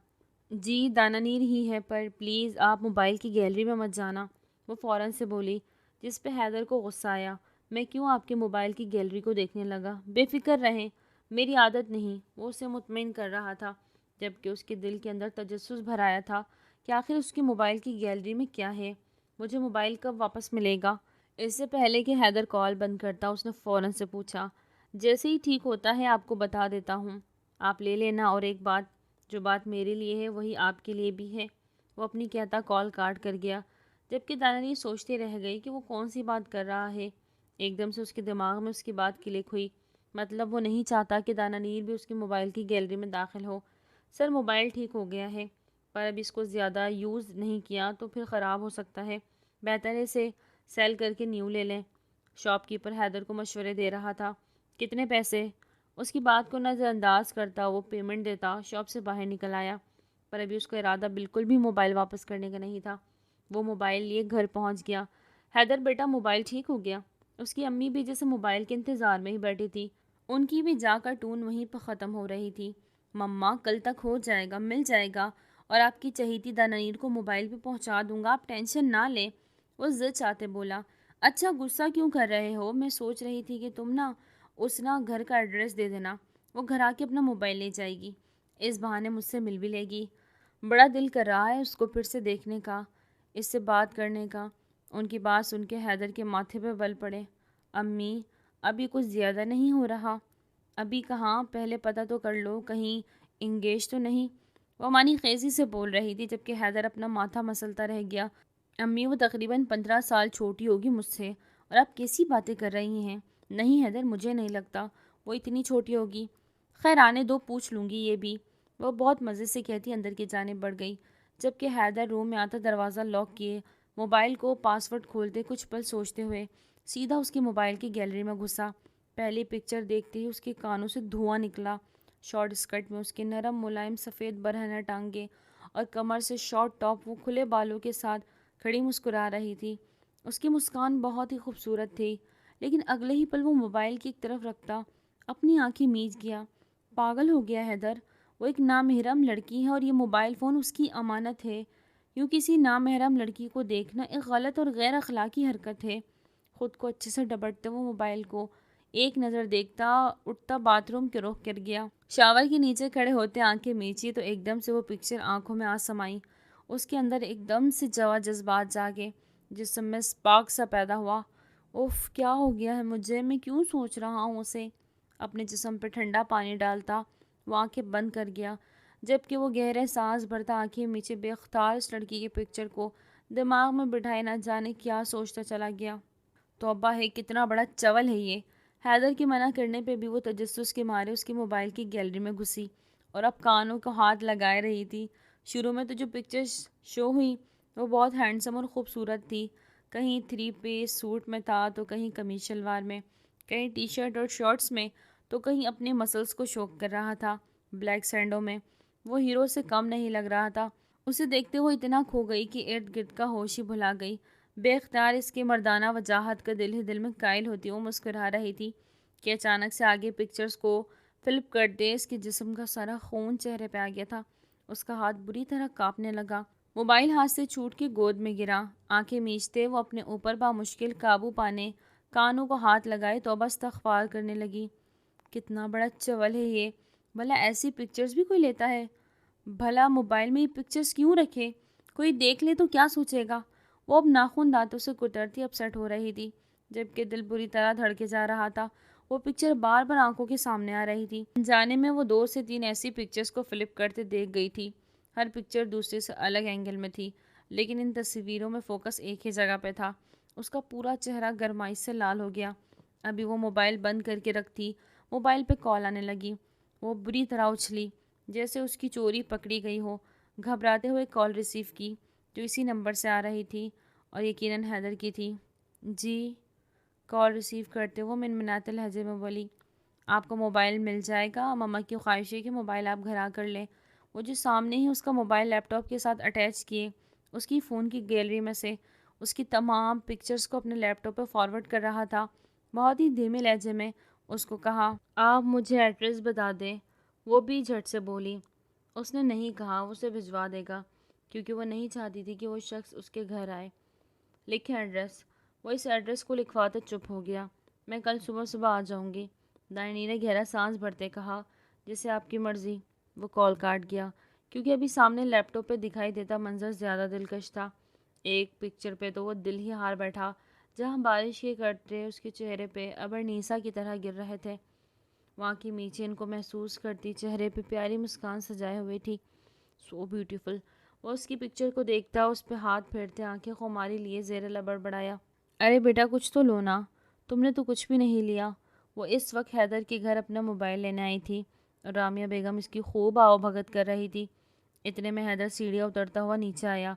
جی دانانیر ہی ہے، پر پلیز آپ موبائل کی گیلری میں مت جانا، وہ فوراً سے بولی، جس پہ حیدر کو غصہ آیا۔ میں کیوں آپ کے موبائل کی گیلری کو دیکھنے لگا؟ بے فکر رہیں، میری عادت نہیں، وہ اسے مطمئن کر رہا تھا، جبکہ اس کے دل کے اندر تجسس بھر آیا تھا کہ آخر اس کے موبائل کی گیلری میں کیا ہے۔ مجھے موبائل کب واپس ملے گا؟ اس سے پہلے کہ حیدر کال بند کرتا اس نے فوراً سے پوچھا۔ جیسے ہی ٹھیک ہوتا ہے آپ کو بتا دیتا ہوں، آپ لے لینا، اور ایک بات، جو بات میرے لیے ہے وہی آپ کے لیے بھی ہے۔ وہ اپنی کہتا کال کاٹ کر گیا، جبکہ دانانی سوچتے رہ گئی کہ وہ کون سی بات کر رہا ہے۔ ایک دم سے اس کے دماغ میں اس کی بات کلک ہوئی۔ مطلب وہ نہیں چاہتا کہ دانانیر بھی اس کے موبائل کی گیلری میں داخل ہو۔ سر موبائل ٹھیک ہو گیا ہے، پر اب اس کو زیادہ یوز نہیں کیا تو پھر خراب ہو سکتا ہے، بہتر ہے اسے سیل کر کے نیو لے لیں۔ شاپ کیپر حیدر کو مشورے دے رہا تھا۔ کتنے پیسے؟ اس کی بات کو نظر انداز کرتا وہ پیمنٹ دیتا شاپ سے باہر نکل آیا، پر ابھی اس کا ارادہ بالکل بھی موبائل واپس کرنے کا نہیں تھا۔ وہ موبائل لیے گھر پہنچ گیا۔ حیدر بیٹا موبائل ٹھیک ہو گیا؟ اس کی امی بھی جیسے موبائل کے انتظار میں ہی بیٹھی تھی، ان کی بھی جا کر ٹون وہیں پر ختم ہو رہی تھی۔ مما کل تک ہو جائے گا، مل جائے گا، اور آپ کی چہیتی دانانیر کو موبائل پہ پہنچا دوں گا، آپ ٹینشن نہ لیں، وہ ضد چاہتے بولا۔ اچھا غصہ کیوں کر رہے ہو؟ میں سوچ رہی تھی کہ تم اس گھر کا ایڈریس دے دینا، وہ گھر آ کے اپنا موبائل لے جائے گی، اس بہانے مجھ سے مل بھی لے گی۔ بڑا دل کر رہا ہے اس کو پھر سے دیکھنے کا، اس سے بات کرنے کا۔ ان کی بات سن کے حیدر کے ماتھے پہ بل پڑے۔ امی ابھی کچھ زیادہ نہیں ہو رہا؟ ابھی کہاں، پہلے پتہ تو کر لو کہیں انگیج تو نہیں، وہ مانی خیزی سے بول رہی تھی، جبکہ حیدر اپنا ماتھا مسلتا رہ گیا۔ امی وہ تقریباً 15 سال چھوٹی ہوگی مجھ سے، اور آپ کیسی باتیں کر رہی ہیں؟ نہیں حیدر، مجھے نہیں لگتا وہ اتنی چھوٹی ہوگی۔ خیر آنے دو، پوچھ لوں گی یہ بھی، وہ بہت مزے سے کہتی اندر کی جانب بڑھ گئی، جبکہ حیدر روم میں آتا دروازہ لاک کیے، موبائل کو پاسورڈ کھولتے کچھ پل سوچتے ہوئے سیدھا اس کی موبائل کی گیلری میں گھسا۔ پہلی پکچر دیکھتے ہی اس کے کانوں سے دھواں نکلا۔ شارٹ اسکرٹ میں اس کے نرم ملائم سفید برہنہ ٹانگیں اور کمر سے شارٹ ٹاپ، وہ کھلے بالوں کے ساتھ کھڑی مسکرا رہی تھی۔ اس کی مسکان بہت ہی خوبصورت تھی، لیکن اگلے ہی پل وہ موبائل کی ایک طرف رکھتا اپنی آنکھیں میچ گیا۔ پاگل ہو گیا حیدر، وہ ایک نامحرم لڑکی ہے اور یہ موبائل فون اس کی امانت ہے۔ یوں کسی نامحرم لڑکی کو دیکھنا ایک غلط اور غیر اخلاقی حرکت ہے۔ خود کو اچھے سے ڈبٹتے وہ موبائل کو ایک نظر دیکھتا اٹھتا باتھ روم کے رخ کر گیا۔ شاور کے نیچے کھڑے ہوتے آنکھیں میچی تو ایک دم سے وہ پکچر آنکھوں میں آ سمائی۔ اس کے اندر ایک دم سے جذبات جاگے، جسم میں سپارک سا پیدا ہوا۔ اوف کیا ہو گیا ہے مجھے، میں کیوں سوچ رہا ہوں اسے؟ اپنے جسم پہ ٹھنڈا پانی ڈالتا وہ آنکھیں بند کر گیا، جبکہ وہ گہرے سانس بھرتا آنکھیں میچے بے اختیار اس لڑکی کی پکچر کو دماغ میں بٹھائے نہ جانے کیا سوچتا چلا گیا۔ توبہ ہے، کتنا بڑا چول ہے یہ۔ حیدر کے منع کرنے پہ بھی وہ تجسس کے مارے اس کی موبائل کی گیلری میں گھسی اور اب کانوں کو ہاتھ لگائے رہی تھی۔ شروع میں تو جو پکچرز شو ہوئی وہ بہت ہینڈسم اور خوبصورت تھی، کہیں 3 پیس سوٹ میں تھا تو کہیں قمیص شلوار میں، کہیں ٹی شرٹ اور شارٹس میں تو کہیں اپنے مسلز کو شوک کر رہا تھا بلیک سینڈوں میں۔ وہ ہیرو سے کم نہیں لگ رہا تھا۔ اسے دیکھتے ہوئے اتنا کھو گئی کہ ارد گرد کا ہوش ہی بھلا گئی۔ بے اختیار اس کے مردانہ وجاہت کا دل ہی دل میں قائل ہوتی وہ مسکرا رہی تھی کہ اچانک سے آگے پکچرز کو فلپ کرتے اس کے جسم کا سارا خون چہرے پہ آ گیا تھا۔ اس کا ہاتھ بری طرح کانپنے لگا، موبائل ہاتھ سے چھوٹ کے گود میں گرا۔ آنکھیں میچتے وہ اپنے اوپر بامشکل قابو پانے کانوں کو ہاتھ لگائے توبہ استغفار کرنے لگی۔ کتنا بڑا چول ہے یہ، بھلا ایسی پکچرز بھی کوئی لیتا ہے؟ بھلا موبائل میں یہ پکچرز کیوں رکھے؟ کوئی دیکھ لے تو کیا سوچے گا؟ وہ اب ناخن دانتوں سے کترتی اپسیٹ ہو رہی تھی، جبکہ دل بری طرح دھڑکے جا رہا تھا۔ وہ پکچر بار بار آنکھوں کے سامنے آ رہی تھی۔ جانے میں وہ 2 سے 3 ایسی پکچرز کو فلپ کرتے دیکھ گئی تھی۔ ہر پکچر دوسرے سے الگ اینگل میں تھی، لیکن ان تصویروں میں فوکس ایک ہی جگہ پہ تھا۔ اس کا پورا چہرہ گرمائی سے لال ہو گیا۔ ابھی وہ موبائل بند کر کے رکھتی، موبائل پہ کال آنے لگی۔ وہ بری طرح اچھلی، جیسے اس کی چوری پکڑی گئی ہو۔ گھبراتے ہوئے کال ریسیو کی، جو اسی نمبر سے آ رہی تھی اور یقیناً حیدر کی تھی۔ جی، کال ریسیو کرتے وہ منمناتے لہجے میں بولی، آپ کو موبائل مل جائے گا، مما کی خواہش ہے کہ موبائل آپ گھر آ کر لیں۔ وہ جو سامنے ہی اس کا موبائل لیپ ٹاپ کے ساتھ اٹیچ کیے، اس کی فون کی گیلری میں سے اس کی تمام پکچرز کو اپنے لیپ ٹاپ پہ فارورڈ کر رہا تھا۔ بہت ہی دھیمے لہجے میں اس کو کہا، آپ مجھے ایڈریس بتا دیں۔ وہ بھی جھٹ سے بولی۔ اس نے نہیں کہا وہ اسے بھجوا دے گا، کیونکہ وہ نہیں چاہتی تھی کہ وہ شخص اس کے گھر آئے۔ لکھیں ایڈریس۔ وہ اس ایڈریس کو لکھواتے چپ ہو گیا۔ میں کل صبح صبح آ جاؤں گی، دانیہ نے گہرا سانس بھرتے کہا۔ جیسے آپ کی مرضی۔ وہ کال کاٹ گیا، کیونکہ ابھی سامنے لیپ ٹاپ پہ دکھائی دیتا منظر زیادہ دلکش تھا۔ ایک پکچر پہ تو وہ دل ہی ہار بیٹھا، جہاں بارش کے قطرے اس کے چہرے پہ ابرنیسا کی طرح گر رہے تھے۔ وہاں کی میچین کو محسوس کرتی چہرے پہ پیاری مسکان سجائے ہوئی تھی۔ So beautiful. وہ اس کی پکچر کو دیکھتا، اس پہ ہاتھ پھیرتے آنکھیں خماری لیے زیر لب بڑبڑایا، ارے بیٹا کچھ تو لو نا، تم نے تو کچھ بھی نہیں لیا۔ وہ اس وقت حیدر کے گھر اپنا موبائل لینے آئی تھی اور رامیہ بیگم اس کی خوب آؤ بھگت کر رہی تھی۔ اتنے میں حیدر سیڑھیاں اترتا ہوا نیچے آیا۔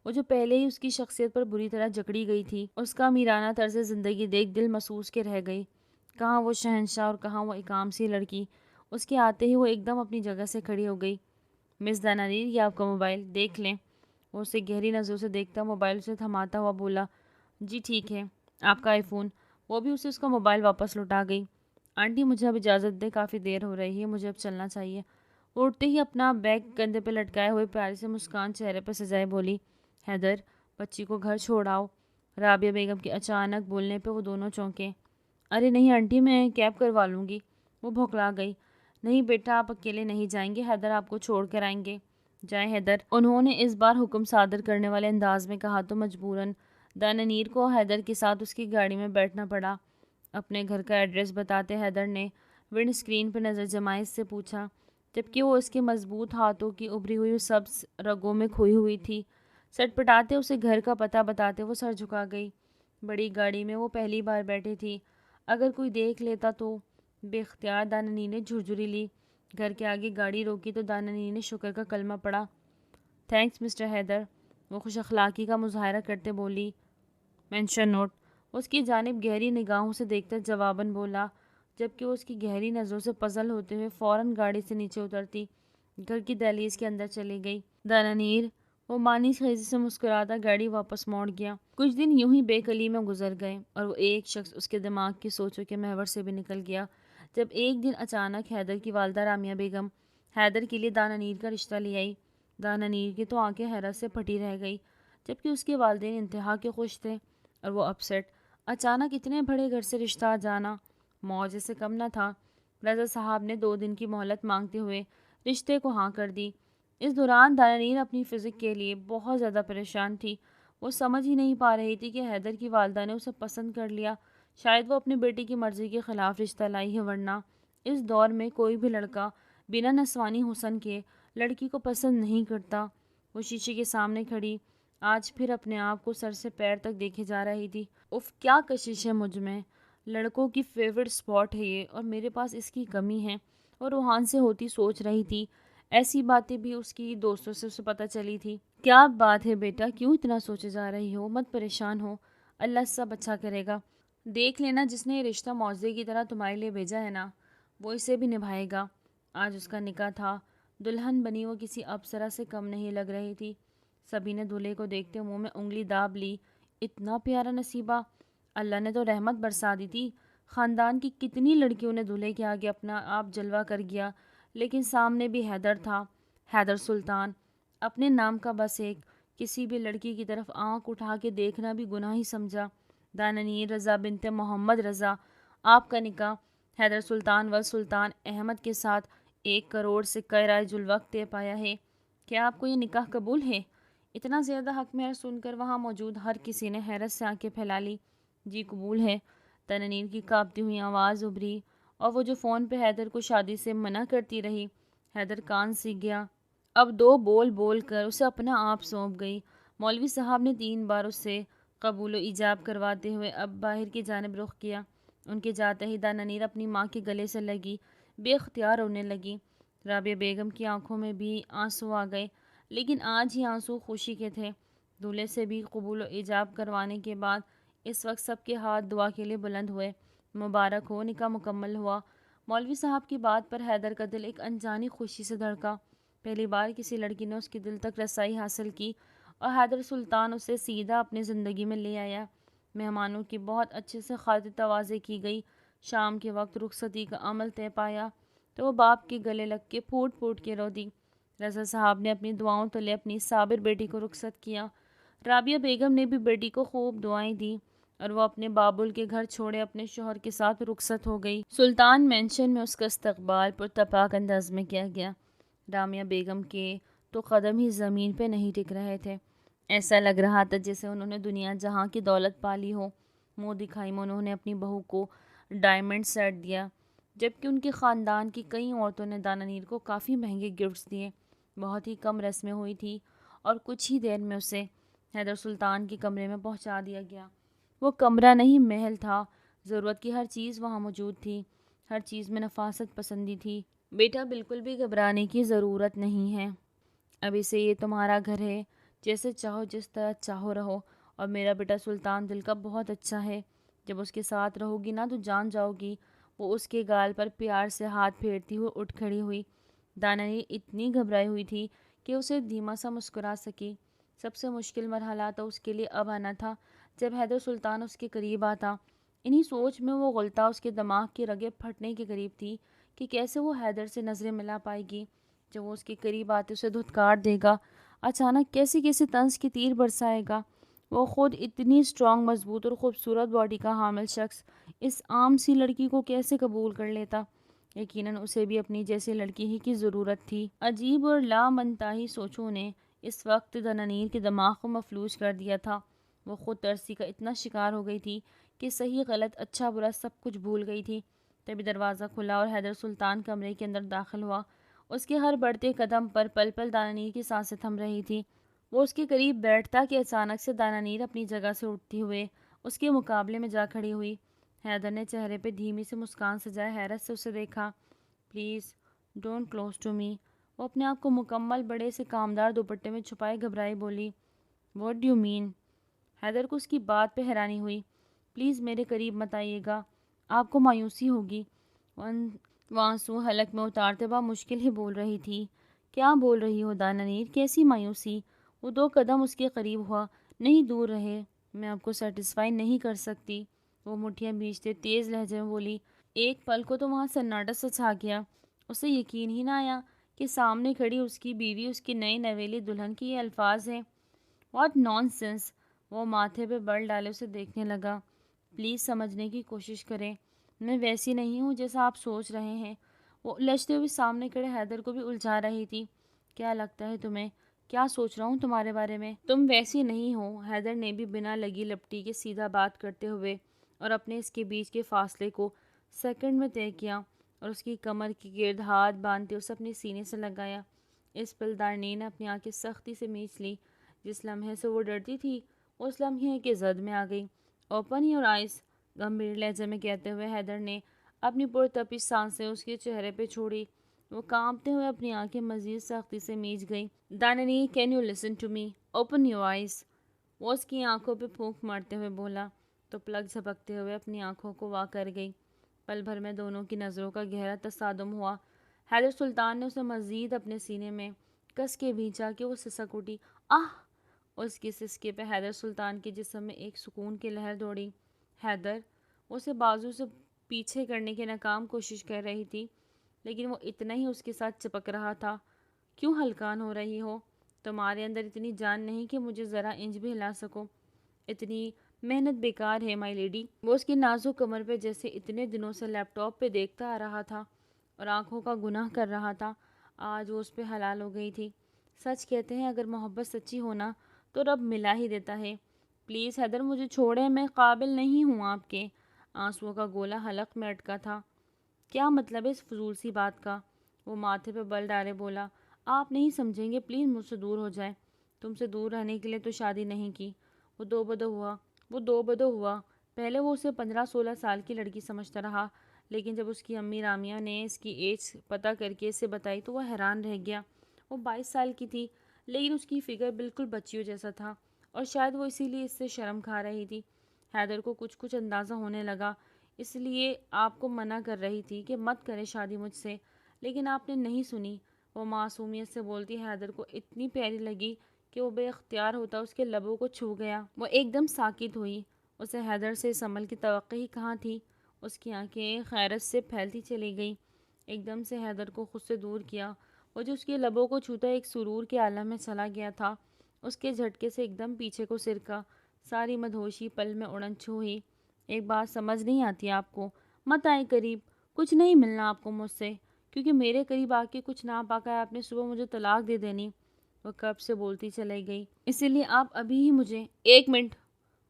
وہ جو پہلے ہی اس کی شخصیت پر بری طرح جکڑی گئی تھی، اس کا امیرانہ طرز زندگی دیکھ دل محسوس کے رہ گئی۔ کہاں وہ شہنشاہ اور کہاں وہ اکام سی لڑکی۔ اس کے آتے ہی وہ ایک دم اپنی جگہ سے کھڑی ہو گئی۔ مس دانانیر، یہ آپ کا موبائل دیکھ لیں۔ وہ اسے گہری نظروں سے دیکھتا موبائل سے تھماتا ہوا بولا، جی ٹھیک ہے، آپ کا آئی فون۔ وہ بھی اسے اس کا موبائل واپس لوٹا گئی۔ آنٹی مجھے اب اجازت دے، کافی دیر ہو رہی ہے، مجھے اب چلنا چاہیے۔ وہ اٹھتے ہی اپنا بیگ کندھے پہ لٹکائے ہوئے پیاری سے مسکان چہرے پہ سجائے بولی، حیدر بچی کو گھر چھوڑ آؤ۔ رابعہ بیگم کے اچانک بولنے پہ وہ دونوں چونکے۔ ارے نہیں آنٹی، میں کیب کروا لوں گی۔ وہ بھوکلا گئی۔ نہیں بیٹا، آپ اکیلے نہیں جائیں گے، حیدر آپ کو چھوڑ کر آئیں گے۔ جائیں حیدر۔ انہوں نے اس بار حکم صادر کرنے والے انداز میں کہا تو مجبوراً دانانیر کو حیدر کے ساتھ اس کی گاڑی میں بیٹھنا پڑا۔ اپنے گھر کا ایڈریس بتاتے حیدر نے ونڈ اسکرین پہ نظر جمائے سے پوچھا، جبکہ وہ اس کے مضبوط ہاتھوں کی ابری ہوئی سبز رگوں میں کھوئی ہوئی تھی۔ سٹ پٹاتے اسے گھر کا پتہ بتاتے وہ سر جھکا گئی۔ بڑی گاڑی میں وہ پہلی بار بیٹھی تھی، اگر کوئی دیکھ لیتا تو۔ بے اختیار دانانیر نے جھرجھری لی۔ گھر کے آگے گاڑی روکی تو دانانیر نے شکر کا کلمہ پڑھا۔ تھینکس مسٹر حیدر، وہ خوش اخلاقی کا مظاہرہ کرتے بولی۔ Mention note. اس کی جانب گہری نگاہوں سے دیکھتا جواباً بولا، جبکہ وہ اس کی گہری نظروں سے پزل ہوتے ہوئے فوراً گاڑی سے نیچے اترتی گھر کی دہلیز کے اندر چلی گئی۔ دانانیر، وہ مانی خیزی سے مسکراتا گاڑی واپس موڑ گیا۔ کچھ دن یوں ہی بے کلی میں گزر گئے اور وہ ایک شخص اس کے دماغ کی سوچوں کے محور سے بھی نکل گیا، جب ایک دن اچانک حیدر کی والدہ رامیہ بیگم حیدر کے لیے دانانیر کا رشتہ لے آئی۔ دانانیر کی تو آنکھیں حیرت سے پھٹی رہ گئی، جبکہ اس کے والدین انتہا کے خوش تھے اور وہ اپسیٹ۔ اچانک اتنے بڑے گھر سے رشتہ آ جانا معجزے سے کم نہ تھا۔ رضا صاحب نے 2 دن کی مہلت مانگتے ہوئے رشتے کو ہاں کر دی۔ اس دوران دانانیر اپنی فزک کے لیے بہت زیادہ پریشان تھی۔ وہ سمجھ ہی نہیں پا رہی تھی کہ حیدر کی والدہ نے اسے پسند کر لیا، شاید وہ اپنی بیٹی کی مرضی کے خلاف رشتہ لائی ہے، ورنہ اس دور میں کوئی بھی لڑکا بنا نسوانی حسن کے لڑکی کو پسند نہیں کرتا۔ وہ شیشے کے سامنے کھڑی آج پھر اپنے آپ کو سر سے پیر تک دیکھے جا رہی تھی۔ اف کیا کشش ہے مجھ میں، لڑکوں کی فیورٹ سپاٹ ہے یہ، اور میرے پاس اس کی کمی ہے۔ اور روحان سے ہوتی سوچ رہی تھی، ایسی باتیں بھی اس کی دوستوں سے اسے پتہ چلی تھی۔ کیا بات ہے بیٹا، کیوں اتنا سوچے جا رہی ہو؟ مت پریشان ہو، اللہ سب اچھا کرے گا۔ دیکھ لینا، جس نے یہ رشتہ معجزے کی طرح تمہارے لیے بھیجا ہے نا، وہ اسے بھی نبھائے گا۔ آج اس کا نکاح تھا۔ دلہن بنی وہ کسی اپسرا سے کم نہیں لگ رہی تھی۔ سبھی نے دولہے کو دیکھتے منہ میں انگلی داب لی۔ اتنا پیارا نصیبہ، اللہ نے تو رحمت برسا دی تھی۔ خاندان کی کتنی لڑکیوں نے دولہے کے آگے اپنا آپ جلوہ کر گیا، لیکن سامنے بھی حیدر تھا، حیدر سلطان۔ اپنے نام کا بس ایک، کسی بھی لڑکی کی طرف آنکھ اٹھا کے دیکھنا بھی گناہ ہی سمجھا۔ دانانیر رضا بنت محمد رضا، آپ کا نکاح حیدر سلطان و سلطان احمد کے ساتھ 1 کروڑ سکہ رائج الوقت طے پایا ہے۔ کیا آپ کو یہ نکاح قبول ہے؟ اتنا زیادہ حق مہر سن کر وہاں موجود ہر کسی نے حیرت سے آنکھیں پھیلا لی۔ جی قبول ہے، دانانیر کی کانپتی ہوئی آواز ابھری، اور وہ جو فون پہ حیدر کو شادی سے منع کرتی رہی۔ حیدر کان سیکھ گیا۔ اب 2 بول بول کر اسے اپنا آپ سونپ گئی۔ مولوی صاحب نے 3 بار اس سے قبول و ایجاب کرواتے ہوئے اب باہر کی جانب رخ کیا۔ ان کے جاتے ہی دانانیر اپنی ماں کے گلے سے لگی، بے اختیار رونے لگی۔ رابعہ بیگم کی آنکھوں میں بھی آنسو آ گئے، لیکن آج ہی آنسو خوشی کے تھے۔ دولہے سے بھی قبول و ایجاب کروانے کے بعد اس وقت سب کے ہاتھ دعا کے لیے بلند ہوئے۔ مبارک ہو، نکاح مکمل ہوا۔ مولوی صاحب کی بات پر حیدر کا دل ایک انجانی خوشی سے دھڑکا۔ پہلی بار کسی لڑکی نے اس کے دل تک رسائی حاصل کی اور حیدر سلطان اسے سیدھا اپنی زندگی میں لے آیا۔ مہمانوں کی بہت اچھے سے خاطر تواضع کی گئی۔ شام کے وقت رخصتی کا عمل طے پایا تو وہ باپ کے گلے لگ کے پھوٹ پھوٹ کے رو دی۔ رضا صاحب نے اپنی دعاؤں تلے اپنی صابر بیٹی کو رخصت کیا۔ رابعہ بیگم نے بھی بیٹی کو خوب دعائیں دیں اور وہ اپنے بابل کے گھر چھوڑے اپنے شوہر کے ساتھ رخصت ہو گئی۔ سلطان مینشن میں اس کا استقبال پرتپاک انداز میں کیا گیا۔ رابعہ بیگم کے تو قدم ہی زمین پہ نہیں ٹک رہے تھے۔ ایسا لگ رہا تھا جیسے انہوں نے دنیا جہاں کی دولت پالی ہو۔ منہ دکھائی میں انہوں نے اپنی بہو کو ڈائمنڈ سیٹ دیا، جبکہ ان کے خاندان کی کئی عورتوں نے دانانیر کو کافی مہنگے گفٹس دیے۔ بہت ہی کم رسمیں ہوئی تھی اور کچھ ہی دیر میں اسے حیدر سلطان کے کمرے میں پہنچا دیا گیا۔ وہ کمرہ نہیں، محل تھا۔ ضرورت کی ہر چیز وہاں موجود تھی، ہر چیز میں نفاست پسندی تھی۔ بیٹا، بالکل بھی گھبرانے کی ضرورت نہیں ہے۔ ابھی سے یہ تمہارا گھر ہے، جیسے چاہو جس طرح چاہو رہو، اور میرا بیٹا سلطان دل کا بہت اچھا ہے۔ جب اس کے ساتھ رہو گی نا تو جان جاؤ گی۔ وہ اس کے گال پر پیار سے ہاتھ پھیرتی ہوئی اٹھ کھڑی ہوئی۔ دانانیر اتنی گھبرائی ہوئی تھی کہ اسے دھیما سا مسکرا سکی۔ سب سے مشکل مرحلہ تو اس کے لیے اب آنا تھا جب حیدر سلطان اس کے قریب آتا۔ انہی سوچ میں وہ غلطہ اس کے دماغ کی رگیں پھٹنے کے قریب تھی کہ کیسے وہ حیدر سے نظریں ملا پائے گی جب وہ اس کے قریب آتے اسے دھتکار دے گا، اچانک کیسے کیسے طنز کے تیر برسائے گا۔ وہ خود اتنی اسٹرانگ، مضبوط اور خوبصورت باڈی کا حامل شخص اس عام سی لڑکی کو کیسے قبول کر لیتا؟ یقیناً اسے بھی اپنی جیسی لڑکی ہی کی ضرورت تھی۔ عجیب اور لامنتہی سوچوں نے اس وقت دانانیر کے دماغ کو مفلوج کر دیا تھا۔ وہ خود ترسی کا اتنا شکار ہو گئی تھی کہ صحیح غلط، اچھا برا سب کچھ بھول گئی تھی۔ تبھی دروازہ کھلا اور حیدر سلطان کمرے کے اندر داخل ہوا۔ اس کے ہر بڑھتے قدم پر پل پل دانانیر کی سانسیں تھم رہی تھی۔ وہ اس کے قریب بیٹھتا کہ اچانک سے دانانیر اپنی جگہ سے اٹھتی ہوئے اس کے مقابلے میں جا کھڑی ہوئی۔ حیدر نے چہرے پہ دھیمی سے مسکان سجائے حیرت سے اسے دیکھا۔ Please don't close to me, وہ اپنے آپ کو مکمل بڑے سے کامدار دوپٹے میں چھپائے گھبرائی بولی۔ What do you mean? Haider کو اس کی بات پہ حیرانی ہوئی۔ پلیز میرے قریب مت آئیے گا، آپ کو مایوسی ہوگی۔ وہ آنسو حلق میں اتارتے با مشکل ہی بول رہی تھی۔ کیا بول رہی ہو دانانیر؟ کیسی مایوسی؟ وہ 2 قدم اس کے قریب ہوا۔ نہیں، دور رہے، میں آپ کو سیٹسفائی نہیں کر سکتی، وہ مٹھیاں بھیجتے تیز لہجے میں بولی۔ ایک پل کو تو وہاں سناٹا سا چھا گیا۔ اسے یقین ہی نہ آیا کہ سامنے کھڑی اس کی بیوی، اس کی نئی نویلی دلہن کے یہ الفاظ ہیں۔ What naan sense! وہ ماتھے پہ بل ڈالے اسے دیکھنے لگا۔ پلیز سمجھنے کی کوشش کریں، میں ویسی نہیں ہوں جیسا آپ سوچ رہے ہیں۔ وہ الجھتے ہوئے سامنے کھڑے حیدر کو بھی الجھا رہی تھی۔ کیا لگتا ہے تمہیں؟ کیا سوچ رہا ہوں تمہارے بارے میں؟ تم ویسی نہیں ہو۔ حیدر نے بھی بنا لگی لپٹی کے سیدھا بات کرتے ہوئے اور اپنے اس کے بیچ کے فاصلے کو سیکنڈ میں طے کیا اور اس کی کمر کے گرد ہاتھ باندھتے اسے اپنے سینے سے لگایا۔ اس پل دانانیر نے اپنی آنکھیں سختی سے میچ لی۔ جس لمحے سے وہ ڈرتی تھی اس لمحے کے زد میں آ گئی۔ اوپن یور آئیز، گمبھیر لہجے میں کہتے ہوئے حیدر نے اپنی پرتپش سانسیں اس کے چہرے پہ چھوڑی۔ وہ کانپتے ہوئے اپنی آنکھیں مزید سختی سے میچ گئی۔ Dananeer, can you listen to me? Open your eyes, وہ اس کی آنکھوں پہ پھونک مارتے ہوئے بولا تو پلک جھپکتے ہوئے اپنی آنکھوں کو وا کر گئی۔ پل بھر میں دونوں کی نظروں کا گہرا تصادم ہوا۔ حیدر سلطان نے اسے مزید اپنے سینے میں کس کے بھینچا کہ وہ سسک اٹھی۔ آہ! اس کی سسکے پہ حیدر سلطان کے جسم میں ایک سکون کی لہر دوڑی۔ حیدر! وہ اسے بازو سے پیچھے کرنے کی ناکام کوشش کر رہی تھی، لیکن وہ اتنا ہی اس کے ساتھ چپک رہا تھا۔ کیوں ہلکان ہو رہی ہو؟ تمہارے اندر اتنی جان نہیں کہ مجھے ذرا انچ بھی ہلا سکو؟ اتنی محنت بیکار ہے مائی لیڈی۔ وہ اس کی نازک کمر پہ جیسے اتنے دنوں سے لیپ ٹاپ پہ دیکھتا آ رہا تھا اور آنکھوں کا گناہ کر رہا تھا، آج وہ اس پہ حلال ہو گئی تھی۔ سچ کہتے ہیں اگر محبت سچی ہونا تو رب ملا ہی دیتا ہے۔ پلیز حیدر، مجھے چھوڑیں، میں قابل نہیں ہوں آپ کے۔ آنسوؤں کا گولہ حلق میں اٹکا تھا۔ کیا مطلب ہے اس فضول سی بات کا؟ وہ ماتھے پہ بل ڈالے بولا۔ آپ نہیں سمجھیں گے، پلیز مجھ سے دور ہو جائے۔ تم سے دور رہنے کے لیے تو شادی نہیں کی۔ وہ دو بدو ہوا۔ پہلے وہ اسے 15-16 سال کی لڑکی سمجھتا رہا، لیکن جب اس کی امی رامیا نے اس کی ایج پتہ کر کے اسے بتائی تو وہ حیران رہ گیا۔ وہ 22 سال کی تھی، لیکن اس کی فگر بالکل بچیوں جیسا تھا، اور شاید وہ اسی لیے اس سے شرم کھا رہی تھی۔ حیدر کو کچھ اندازہ ہونے لگا، اس لیے آپ کو منع کر رہی تھی کہ مت کرے شادی مجھ سے، لیکن آپ نے نہیں سنی۔ وہ معصومیت سے بولتی حیدر کو اتنی پیاری لگی کہ وہ بے اختیار ہوتا اس کے لبوں کو چھو گیا۔ وہ ایک دم ساکت ہوئی۔ اسے حیدر سے اس عمل کی توقع ہی کہاں تھی۔ اس کی آنکھیں حیرت سے پھیلتی چلی گئیں۔ ایک دم سے حیدر کو خود سے دور کیا۔ وہ جو اس کے لبوں کو چھوتا ایک سرور کے عالم میں چلا گیا تھا، اس کے جھٹکے سے ایک دم پیچھے کو سرکا۔ ساری مدہوشی پل میں اڑن چھوئی۔ ایک بات سمجھ نہیں آتی آپ کو؟ مت آئے قریب، کچھ نہیں ملنا آپ کو مجھ سے، کیونکہ میرے قریب آ کے کچھ نہ پا کر آپ نے صبح مجھے طلاق دے دینی۔ وہ کب سے بولتی چلی گئی، اسی لیے آپ ابھی ہی مجھے 1 منٹ۔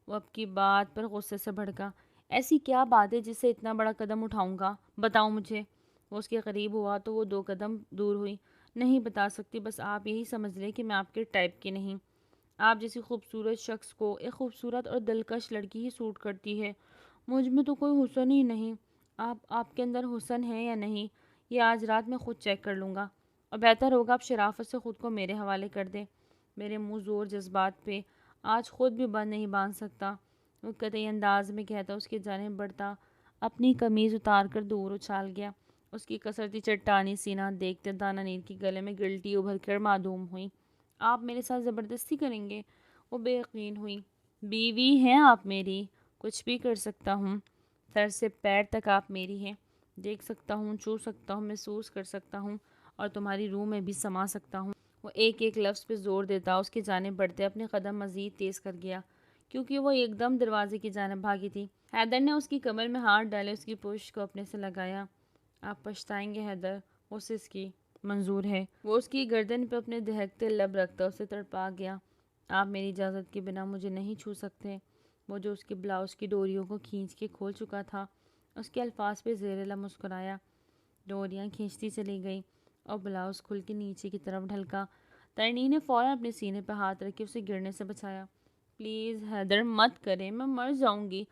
وہ اب کی بات پر غصے سے بھڑکا۔ ایسی کیا بات ہے جس سے اتنا بڑا قدم اٹھاؤں گا؟ بتاؤ مجھے۔ وہ اس کے قریب ہوا تو وہ 2 قدم دور ہوئی۔ نہیں بتا سکتی، بس آپ یہی سمجھ لیں کہ میں آپ کے ٹائپ کی نہیں۔ آپ جیسی خوبصورت شخص کو ایک خوبصورت اور دلکش لڑکی ہی سوٹ کرتی ہے۔ مجھ میں تو کوئی حسن ہی نہیں۔ آپ کے اندر حسن ہے یا نہیں، یہ آج رات میں خود چیک کر لوں گا، اور بہتر ہوگا آپ شرافت سے خود کو میرے حوالے کر دیں۔ میرے منہ زور جذبات پہ آج خود بھی بند نہیں باندھ سکتا۔ وہ قطعی انداز میں کہتا اس کی جانب بڑھتا، اپنی قمیض اتار کر دور اچھال گیا۔ اس کی کسرتی چٹانی سینہ دیکھتے دانا نیر کی گلے میں گلٹی ابھر کر معدوم ہوئی۔ آپ میرے ساتھ زبردستی کریں گے؟ وہ بے یقین ہوئی۔ بیوی ہیں آپ میری، کچھ بھی کر سکتا ہوں۔ سر سے پیر تک آپ میری ہیں، دیکھ سکتا ہوں، چھو سکتا ہوں، محسوس کر سکتا ہوں، اور تمہاری روح میں بھی سما سکتا ہوں۔ وہ ایک ایک لفظ پہ زور دیتا اس کی جانب بڑھتے اپنے قدم مزید تیز کر گیا، کیونکہ وہ ایک دم دروازے کی جانب بھاگی تھی۔ حیدر نے اس کی کمر میں ہاتھ ڈالے، اس کی پشت کو اپنے سے لگایا۔ آپ پچھتائیں گے حیدر، اسے اس کی منظور ہے۔ وہ اس کی گردن پہ اپنے دہکتے لب رکھتا اسے تڑپا گیا۔ آپ میری اجازت کے بنا مجھے نہیں چھو سکتے۔ وہ جو اس کے بلاؤز کی ڈوریوں کو کھینچ کے کھول چکا تھا، اس کے الفاظ پہ زیر لب مسکرایا۔ ڈوریاں کھینچتی چلی گئی اور بلاؤز کھل کے نیچے کی طرف ڈھلکا۔ ترنی نے فوراً اپنے سینے پہ ہاتھ رکھ کے اسے گرنے سے بچایا۔ پلیز حیدر مت کریں، میں مر جاؤں گی۔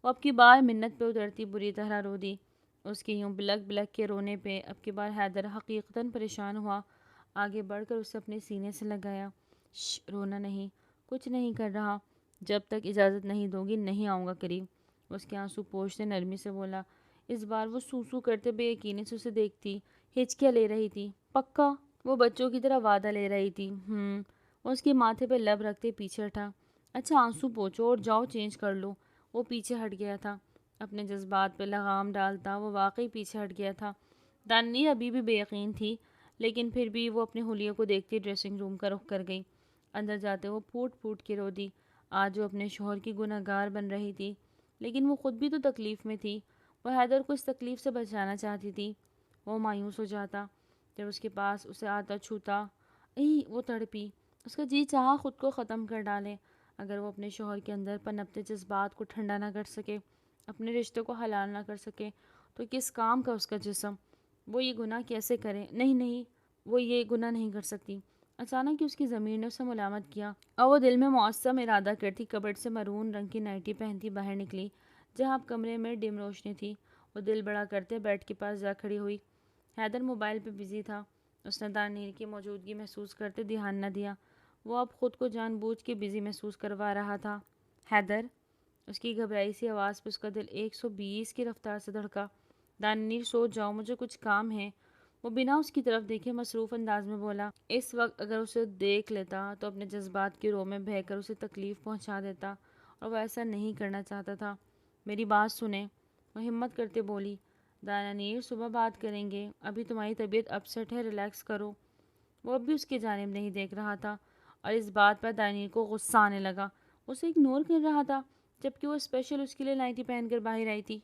وہ اب کی بار منت پہ اترتی بری طرح رو دی۔ اس کے یوں بلک بلک کے رونے پہ اب کی بار حیدر حقیقتاً پریشان ہوا۔ آگے بڑھ کر اسے اپنے سینے سے لگایا۔ شش، رونا نہیں، کچھ نہیں کر رہا۔ جب تک اجازت نہیں دو گی نہیں آؤں گا قریب۔ اس کے آنسو پوچھتے نرمی سے بولا۔ اس بار وہ سو کرتے بے یقینی سے اسے دیکھتی، ہچکیاں لے رہی تھی۔ پکا؟ وہ بچوں کی طرح وعدہ لے رہی تھی۔ وہ اس کے ماتھے پہ لب رکھتے پیچھے ہٹا۔ اچھا آنسو پوچھو اور جاؤ چینج کر لو۔ وہ پیچھے ہٹ گیا تھا۔ اپنے جذبات پہ لگام ڈالتا وہ واقعی پیچھے ہٹ گیا تھا۔ دانیر ابھی بھی بے یقین تھی، لیکن پھر بھی وہ اپنے حلیے کو دیکھتی ڈریسنگ روم کا رخ کر گئی۔ اندر جاتے وہ پھوٹ پھوٹ کے رو دی۔ آج وہ اپنے شوہر کی گناہ گار بن رہی تھی، لیکن وہ خود بھی تو تکلیف میں تھی۔ وہ حیدر کو اس تکلیف سے بچانا چاہتی تھی۔ وہ مایوس ہو جاتا جب اس کے پاس اسے آتا چھوتا۔ وہ تڑپی۔ اس کا جی چاہا خود کو ختم کر ڈالے۔ اگر وہ اپنے شوہر کے اندر پنپتے جذبات کو ٹھنڈا نہ کر سکے، اپنے رشتے کو حلال نہ کر سکے، تو کس کام کا اس کا جسم؟ وہ یہ گناہ کیسے کرے؟ نہیں، وہ یہ گناہ نہیں کر سکتی۔ اچانک اس کی ضمیر نے اسے ملامت کیا، اور وہ دل میں معصم ارادہ کرتی کبٹ سے مرون رنگ کی نائٹی پہنتی باہر نکلی، جہاں کمرے میں ڈم روشنی تھی۔ وہ دل بڑا کرتے بیڈ کے پاس جا کھڑی ہوئی۔ حیدر موبائل پہ بزی تھا۔ اس نے دانیر کی موجودگی محسوس کرتے دھیان نہ دیا۔ وہ اب خود کو جان بوجھ کے بزی محسوس کروا رہا تھا۔ حیدر، اس کی گھبرائی سی آواز پہ اس کا دل 120 کی رفتار سے دھڑکا۔ دانیر سو جاؤ، مجھے کچھ کام ہے۔ وہ بنا اس کی طرف دیکھے مصروف انداز میں بولا۔ اس وقت اگر اسے دیکھ لیتا تو اپنے جذبات کی رو میں بہہ کر اسے تکلیف پہنچا دیتا، اور وہ ایسا نہیں کرنا چاہتا تھا۔ میری بات سنیں، وہ ہمت کرتے بولی۔ دانیر صبح بات کریں گے، ابھی تمہاری طبیعت اپسیٹ ہے، ریلیکس کرو۔ وہ اب بھی اس کی جانب نہیں دیکھ رہا تھا، اور اس بات پر دانیر کو غصہ آنے لگا۔ اسے اگنور کر رہا تھا، جبکہ وہ اسپیشل اس کے لیے نائٹی پہن کر باہر آئی تھی۔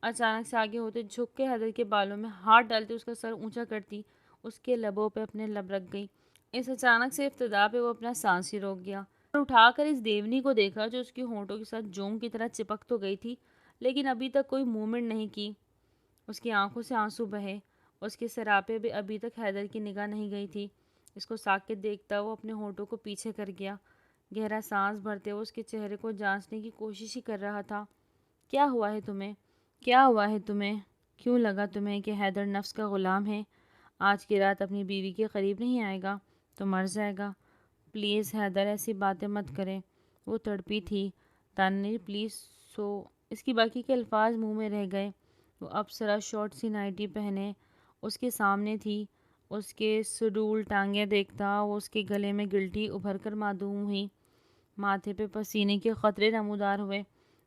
اچانک سے آگے ہوتے جھک کے حیدر کے بالوں میں ہاتھ ڈالتے اس کا سر اونچا کرتی اس کے لبوں پہ اپنے لب رکھ گئی۔ اس اچانک سے ابتدا پہ وہ اپنا سانس ہی روک گیا اور اٹھا کر اس دیونی کو دیکھا جو اس کے ہونٹوں کے ساتھ جوم کی طرح چپک تو گئی تھی، لیکن ابھی تک کوئی موومنٹ نہیں کی۔ اس کی آنکھوں سے آنسو بہے، اس کے سراپے پہ ابھی تک حیدر کی نگاہ نہیں گئی تھی۔ اس کو ساکت دیکھتا وہ اپنے ہونٹوں کو پیچھے کر گیا، گہرا سانس بھرتے وہ اس کے چہرے کو جانچنے کی کوشش ہی کر رہا تھا۔ کیا ہوا ہے تمہیں؟ کیا ہوا ہے تمہیں؟ کیوں لگا تمہیں کہ حیدر نفس کا غلام ہے؟ آج کی رات اپنی بیوی کے قریب نہیں آئے گا تو مر جائے گا۔ پلیز حیدر ایسی باتیں مت کریں۔ وہ تڑپی تھی۔ تانویر پلیز سو۔ اس کی باقی کے الفاظ منہ میں رہ گئے۔ وہ اپسرا شارٹ سی نائٹی پہنے اس کے سامنے تھی، اس کے سڈول ٹانگیں دیکھتا وہ اس کے گلے میں گلٹی ابھر کر معدوم ہوئی، ماتھے پہ پسینے کے قطرے نمودار ہوئے۔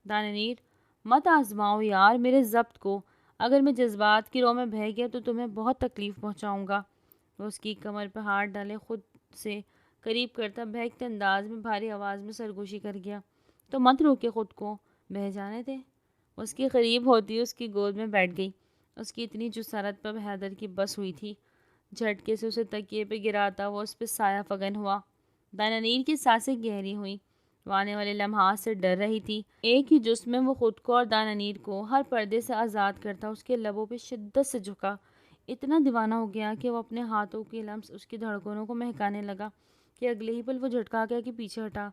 دانویر مت آزماؤ یار میرے ضبط کو، اگر میں جذبات کی رو میں بہہ گیا تو تمہیں بہت تکلیف پہنچاؤں گا۔ وہ اس کی کمر پہ ہاتھ ڈالے خود سے قریب کرتا بہکتے انداز میں بھاری آواز میں سرگوشی کر گیا، تو مت روکے خود کو، بہہ جانے دے۔ اس کے قریب ہوتی اس کی گود میں بیٹھ گئی۔ اس کی اتنی جسارت پر حیدر کی بس ہوئی تھی۔ جھٹکے سے اسے تکیے پہ گراتا وہ اس پہ سایہ فگن ہوا۔ دانانیر کی سانسیں گہری ہوئیں، وہ آنے والے لمحات سے ڈر رہی تھی۔ ایک ہی جسم میں وہ خود کو اور دانانیر کو ہر پردے سے آزاد کرتا اس کے لبوں پہ شدت سے جھکا، اتنا دیوانہ ہو گیا کہ وہ اپنے ہاتھوں کے لمس اس کی دھڑکنوں کو مہکانے لگا کہ اگلے ہی پل وہ جھٹکا گیا کہ پیچھے ہٹا۔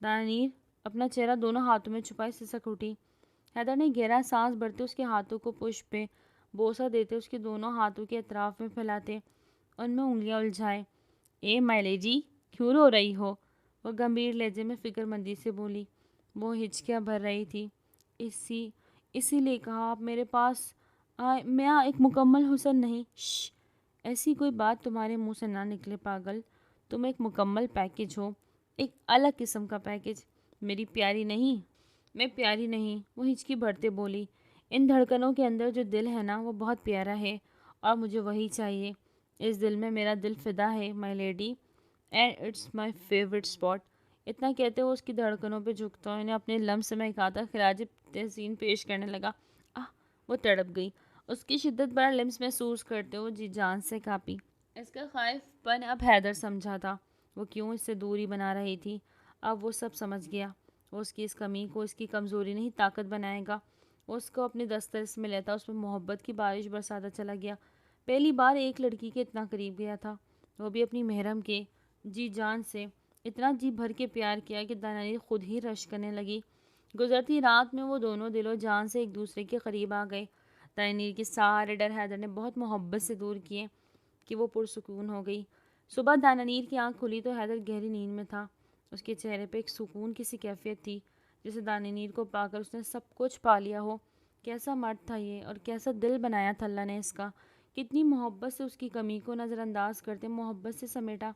دانانیر اپنا چہرہ دونوں ہاتھوں میں چھپائے سسک اٹھی۔ حیدر نے گہرا سانس بھرتے اس کے ہاتھوں کو پشت پہ بوسہ دیتے اس کے دونوں ہاتھوں کے اطراف میں پھیلاتے ان میں انگلیاں الجھائے۔ اے مائلے جی کیوں رو رہی ہو؟ وہ گمبھیر لہجے میں فکر مندی سے بولی۔ وہ ہچکیاں بھر رہی تھی۔ اسی لیے کہا آپ میرے پاس میں ایک مکمل حسن نہیں۔ شش، ایسی کوئی بات تمہارے منہ سے نہ نکلے پاگل، تم ایک مکمل پیکج ہو، ایک الگ قسم کا پیکج۔ میری پیاری نہیں، میں پیاری نہیں، وہ ہچکی بھرتے بولی۔ ان دھڑکنوں کے اندر جو دل ہے نا وہ بہت پیارا ہے اور مجھے وہی چاہیے۔ اس دل میں میرا دل فدا ہے my lady, and it's my favourite spot. اتنا کہتے وہ اس کی دھڑکنوں پہ جھکتا انہیں اپنے لمس سے مہکاتا خراج تحسین پیش کرنے لگا۔ وہ تڑپ گئی۔ اس کی شدت بڑا لمس محسوس کرتے وہ جی جان سے کانپی۔ اس کا خائف پن اب حیدر سمجھا تھا، وہ کیوں اس سے دوری بنا رہی تھی۔ اب وہ سب سمجھ گیا۔ وہ اس کی اس کمی کو اس کی کمزوری نہیں طاقت بنائے گا۔ وہ اس کو اپنی دسترس میں لیتا اس میں محبت کی بارش برساتا چلا گیا۔ پہلی بار ایک لڑکی کے اتنا قریب گیا تھا، وہ بھی اپنی محرم کے، جی جان سے اتنا جی بھر کے پیار کیا کہ دانانیر خود ہی رشک کرنے لگی۔ گزرتی رات میں وہ دونوں دل و جان سے ایک دوسرے کے قریب آ گئے۔ دانانیر کے سارے ڈر حیدر نے بہت محبت سے دور کیے کہ وہ پرسکون ہو گئی۔ صبح دانانیر کی آنکھ کھلی تو حیدر گہری نیند میں تھا۔ اس کے چہرے پہ ایک سکون کی سی کیفیت تھی جسے دانانیر کو پا کر اس نے سب کچھ پا لیا ہو۔ کیسا مرد تھا یہ، اور کیسا دل بنایا تھا اللہ نے اس کا، کتنی محبت سے اس کی کمی کو نظر انداز کرتے محبت سے سمیٹا۔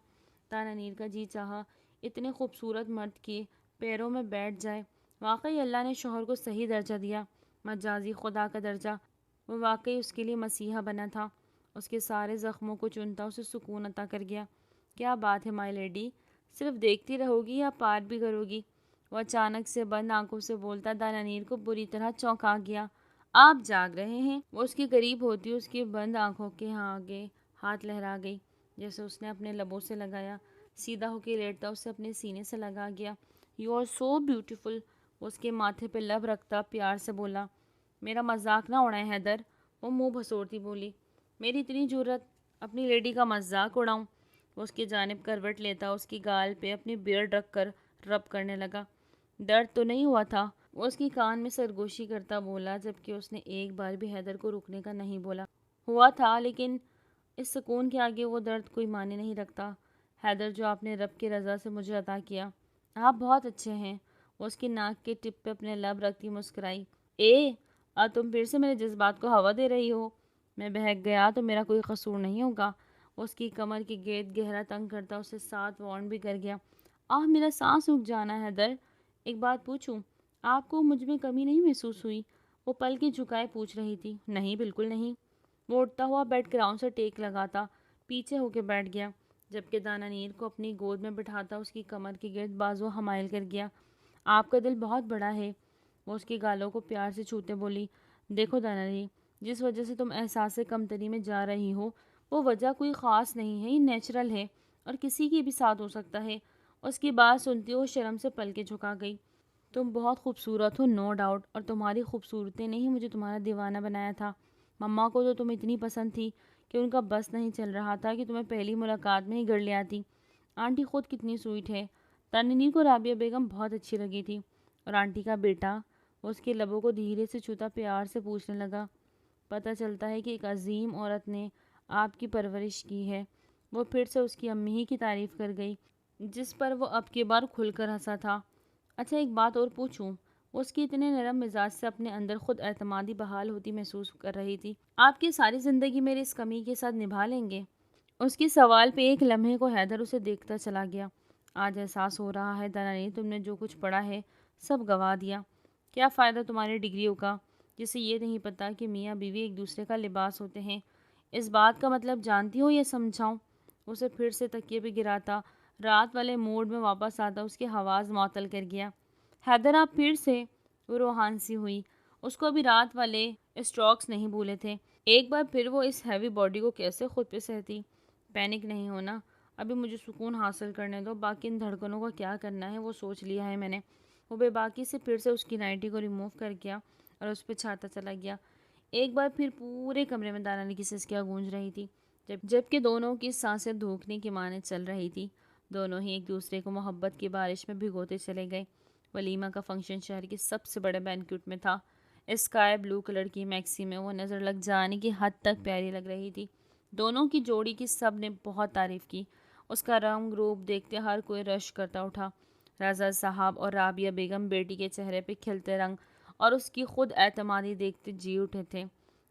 دانانیر کا جی چاہا اتنے خوبصورت مرد کے پیروں میں بیٹھ جائے۔ واقعی اللہ نے شوہر کو صحیح درجہ دیا، مجازی خدا کا درجہ۔ وہ واقعی اس کے لیے مسیحا بنا تھا، اس کے سارے زخموں کو چنتا اسے سکون عطا کر گیا۔ کیا بات ہے مائی لیڈی، صرف دیکھتی رہو گی یا پار بھی کرو گی؟ وہ اچانک سے بند آنکھوں سے بولتا دانانیر کو بری طرح چونکا گیا۔ آپ جاگ رہے ہیں؟ وہ اس کے قریب ہوتی اس کی بند آنکھوں کے آگے ہاتھ لہرا گئی، جیسے اس نے اپنے لبوں سے لگایا۔ سیدھا ہو کے لیٹتا اسے اپنے سینے سے لگا گیا۔ یو آر سو بیوٹیفل، وہ اس کے ماتھے پہ لب رکھتا پیار سے بولا۔ میرا مذاق نہ اڑائیں حیدر، وہ منہ بھسورتی بولی۔ میری اتنی جرأت اپنی لیڈی کا مذاق اڑاؤں؟ وہ اس کی جانب کروٹ لیتا اس کی گال پہ اپنی بیئرڈ رکھ کر رب کرنے لگا۔ درد تو نہیں ہوا تھا؟ وہ اس کی کان میں سرگوشی کرتا بولا، جبکہ اس نے ایک بار بھی حیدر کو رکنے کا نہیں بولا۔ ہوا تھا، لیکن اس سکون کے آگے وہ درد کوئی معنی نہیں رکھتا حیدر، جو آپ نے رب کی رضا سے مجھے عطا کیا۔ آپ بہت اچھے ہیں۔ وہ اس کی ناک کے ٹپ پہ اپنے لب رکھتی مسکرائی۔ تم پھر سے میرے جذبات کو ہوا دے رہی ہو؟ میں بہک گیا تو میرا کوئی قصور نہیں ہوگا۔ وہ اس کی کمر کی گرد گہرا تنگ کرتا اسے ساتھ وارن بھی کر گیا۔ میرا سانس رک جانا ہے حیدر، ایک بات پوچھوں؟ آپ کو مجھ میں کمی نہیں محسوس ہوئی؟ وہ پل کے جھکائے پوچھ رہی تھی۔ نہیں، بالکل نہیں۔ وہ اٹھتا ہوا بیڈ گراؤنڈ سے ٹیک لگاتا پیچھے ہو کے بیٹھ گیا، جبکہ دانانیر کو اپنی گود میں بٹھاتا اس کی کمر کے گرد بازو حمائل کر گیا۔ آپ کا دل بہت بڑا ہے، وہ اس کی گالوں کو پیار سے چھوتے بولی۔ دیکھو دانانیر، جس وجہ سے تم احساس کمتری میں جا رہی ہو وہ وجہ کوئی خاص نہیں ہے، یہ نیچرل ہے اور کسی کے بھی ساتھ ہو سکتا ہے۔ اس کی بات سنتی وہ شرم سے پل کے جھکا گئی۔ تم بہت خوبصورت ہو، نو ڈاؤٹ، اور تمہاری خوبصورتی نے ہی مجھے تمہارا دیوانہ بنایا تھا۔ مما کو تو تم اتنی پسند تھی کہ ان کا بس نہیں چل رہا تھا کہ تمہیں پہلی ملاقات میں ہی گڑ لے آتی۔ آنٹی خود کتنی سوئٹ ہے۔ تنینی کو رابعہ بیگم بہت اچھی لگی تھی، اور آنٹی کا بیٹا، وہ اس کے لبوں کو دھیرے سے چھوتا پیار سے پوچھنے لگا، پتہ چلتا ہے کہ ایک عظیم عورت نے آپ کی پرورش کی ہے۔ وہ پھر سے اس کی امی ہی کی تعریف کر گئی، جس پر وہ اب کی بار کھل کر ہنسا تھا۔ اچھا ایک بات اور پوچھوں؟ وہ اس کی اتنے نرم مزاج سے اپنے اندر خود اعتمادی بحال ہوتی محسوس کر رہی تھی۔ آپ کی ساری زندگی میرے اس کمی کے ساتھ نبھا لیں گے؟ اس کے سوال پہ ایک لمحے کو حیدر اسے دیکھتا چلا گیا۔ آج احساس ہو رہا ہے دنانی، تم نے جو کچھ پڑھا ہے سب گوا دیا۔ کیا فائدہ تمہاری ڈگریوں کا، جسے یہ نہیں پتا کہ میاں بیوی ایک دوسرے کا لباس ہوتے ہیں؟ اس بات کا مطلب جانتی ہو یا سمجھاؤں؟ اسے پھر سے تکیے پہ گراتا، رات والے موڈ میں واپس آتا اس کے حواس معطل کر گیا۔ حیدر آپ پھر سے؟ وہ روحان سی ہوئی۔ اس کو ابھی رات والے اسٹروکس نہیں بھولے تھے۔ ایک بار پھر وہ اس ہیوی باڈی کو کیسے خود پہ سہتی؟ پینک نہیں ہونا، ابھی مجھے سکون حاصل کرنے دو، باقی ان دھڑکنوں کو کیا کرنا ہے وہ سوچ لیا ہے میں نے۔ وہ بے باکی سے پھر سے اس کی نائٹی کو ریموو کر گیا اور اس پہ چھاتا چلا گیا۔ ایک بار پھر پورے کمرے میں دانانی کی سسکیاں گونج رہی تھی، جبکہ دونوں کی سانسیں دھوکنے کی مانے چل رہی تھی۔ دونوں ہی ایک دوسرے کو محبت کی بارش میں بھگوتے چلے گئے۔ ولیمہ کا فنکشن شہر کے سب سے بڑے بینکوٹ میں تھا۔ اسکائی بلو کلر کی میکسی میں وہ نظر لگ جانے کی حد تک پیاری لگ رہی تھی۔ دونوں کی جوڑی کی سب نے بہت تعریف کی۔ اس کا رنگ روپ دیکھتے ہر کوئی رش کرتا اٹھا۔ رضا صاحب اور رابعہ بیگم بیٹی کے چہرے پہ کھلتے رنگ اور اس کی خود اعتمادی دیکھتے جی اٹھے تھے۔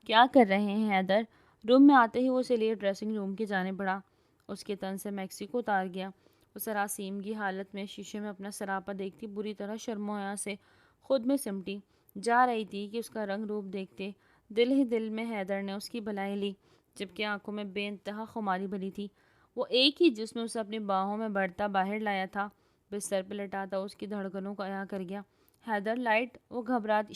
کیا کر رہے ہیں حیدر؟ روم میں آتے ہی وہ اسے لیے ڈریسنگ روم کی جانب بڑھا۔ اس کے تن سے میکسی کو اتار گیا۔ وہ سراسیم کی حالت میں شیشے میں اپنا سراپا دیکھتی بری طرح شرم و حیا سے خود میں سمٹی جا رہی تھی کہ اس کا رنگ روپ دیکھتے دل ہی دل میں حیدر نے اس کی بھلائی لی، جبکہ آنکھوں میں بے انتہا خماری بھری تھی۔ وہ ایک ہی جس میں اسے اپنی باہوں میں بڑھتا باہر لایا تھا، بستر پہ لٹاتا اس کی دھڑکنوں کو عیاں کر گیا۔ حیدر لائٹ، وہ گھبراتی،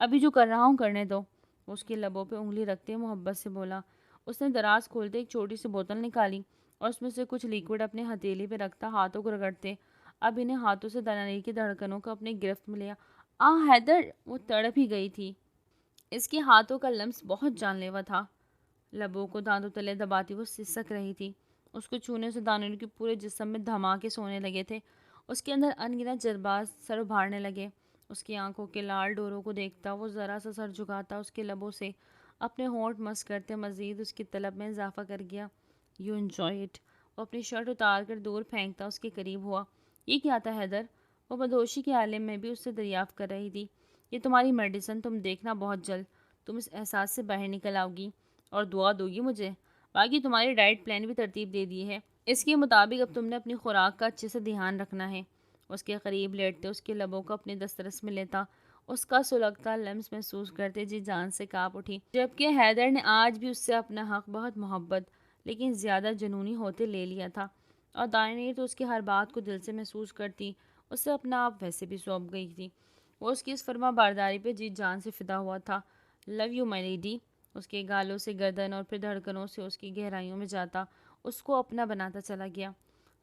ابھی جو کر رہا ہوں کرنے دو۔ اس کے لبوں پہ انگلی رکھتے محبت سے بولا۔ اس نے دراز کھولتے ایک چھوٹی سی بوتل نکالی اور اس میں سے کچھ لیکوڈ اپنے ہتھیلی پہ رکھتا ہاتھوں کو رگڑتے اب انہیں ہاتھوں سے دنانی کی دھڑکنوں کو اپنے گرفت میں لیا۔ حیدر! وہ تڑپ ہی گئی تھی۔ اس کے ہاتھوں کا لمس بہت جان لیوا تھا۔ لبوں کو دانتوں تلے دباتی وہ سسک رہی تھی۔ اس کو چھونے سے دانانی کے پورے جسم میں دھماکے سونے لگے تھے۔ اس کے اندر انگنت جذبات سر ابھارنے لگے۔ اس کی آنکھوں کے لال ڈوروں کو دیکھتا وہ ذرا سا سر جھکاتا اس کے لبوں سے اپنے ہونٹ مس کرتے مزید اس کی طلب میں اضافہ کر گیا۔ You enjoy it. وہ اپنی شرٹ اتار کر دور پھینکتا اس کے قریب ہوا۔ یہ کیا تھا حیدر؟ وہ بدہوشی کے عالم میں بھی اس سے دریافت کر رہی تھی۔ یہ تمہاری میڈیسن، تم دیکھنا بہت جلد تم اس احساس سے باہر نکل آؤ گی اور دعا دو گی مجھے۔ باقی تمہاری ڈائٹ پلان بھی ترتیب دے دی ہے، اس کے مطابق اب تم نے اپنی خوراک کا اچھے سے دھیان رکھنا ہے۔ اس کے قریب لیٹتے اس کے لبوں کو اپنے دسترس میں لیتا اس کا سلگتا لمس محسوس کرتے جی جان سے کانپ اٹھی، جبکہ حیدر نے آج بھی اس سے اپنا حق بہت محبت لیکن زیادہ جنونی ہوتے لے لیا تھا، اور دانانی تو اس کی ہر بات کو دل سے محسوس کرتی اس سے اپنا آپ ویسے بھی سونپ گئی تھی۔ وہ اس کی اس فرما بارداری پہ جی جان سے فدا ہوا تھا۔ Love you my lady. اس کے گالوں سے گردن اور پھر دھڑکنوں سے اس کی گہرائیوں میں جاتا اس کو اپنا بناتا چلا گیا۔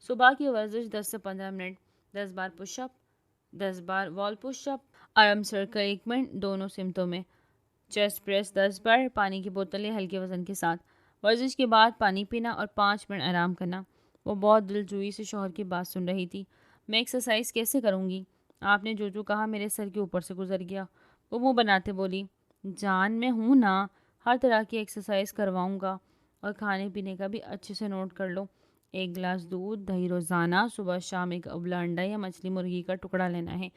صبح کی ورزش 10 سے 15 منٹ، 10 بار پش اپ، 10 بار وال پش اپ، آرم سرکل 1 منٹ دونوں سمتوں میں، چیسٹ پریس 10 بار، پانی کی بوتل یا ہلکے وزن کے ساتھ، ورزش کے بعد پانی پینا اور 5 منٹ آرام کرنا۔ وہ بہت دل جوئی سے شوہر کی بات سن رہی تھی۔ میں ایکسرسائز کیسے کروں گی؟ آپ نے جو کہا میرے سر کے اوپر سے گزر گیا، وہ منہ بناتے بولی۔ جان میں ہوں نا، ہر طرح کی ایکسرسائز کرواؤں گا، اور کھانے پینے کا بھی اچھے سے نوٹ کر لو۔ 1 گلاس دودھ دہی روزانہ، صبح شام 1 ابلا انڈا یا مچھلی مرغی کا ٹکڑا لینا ہے،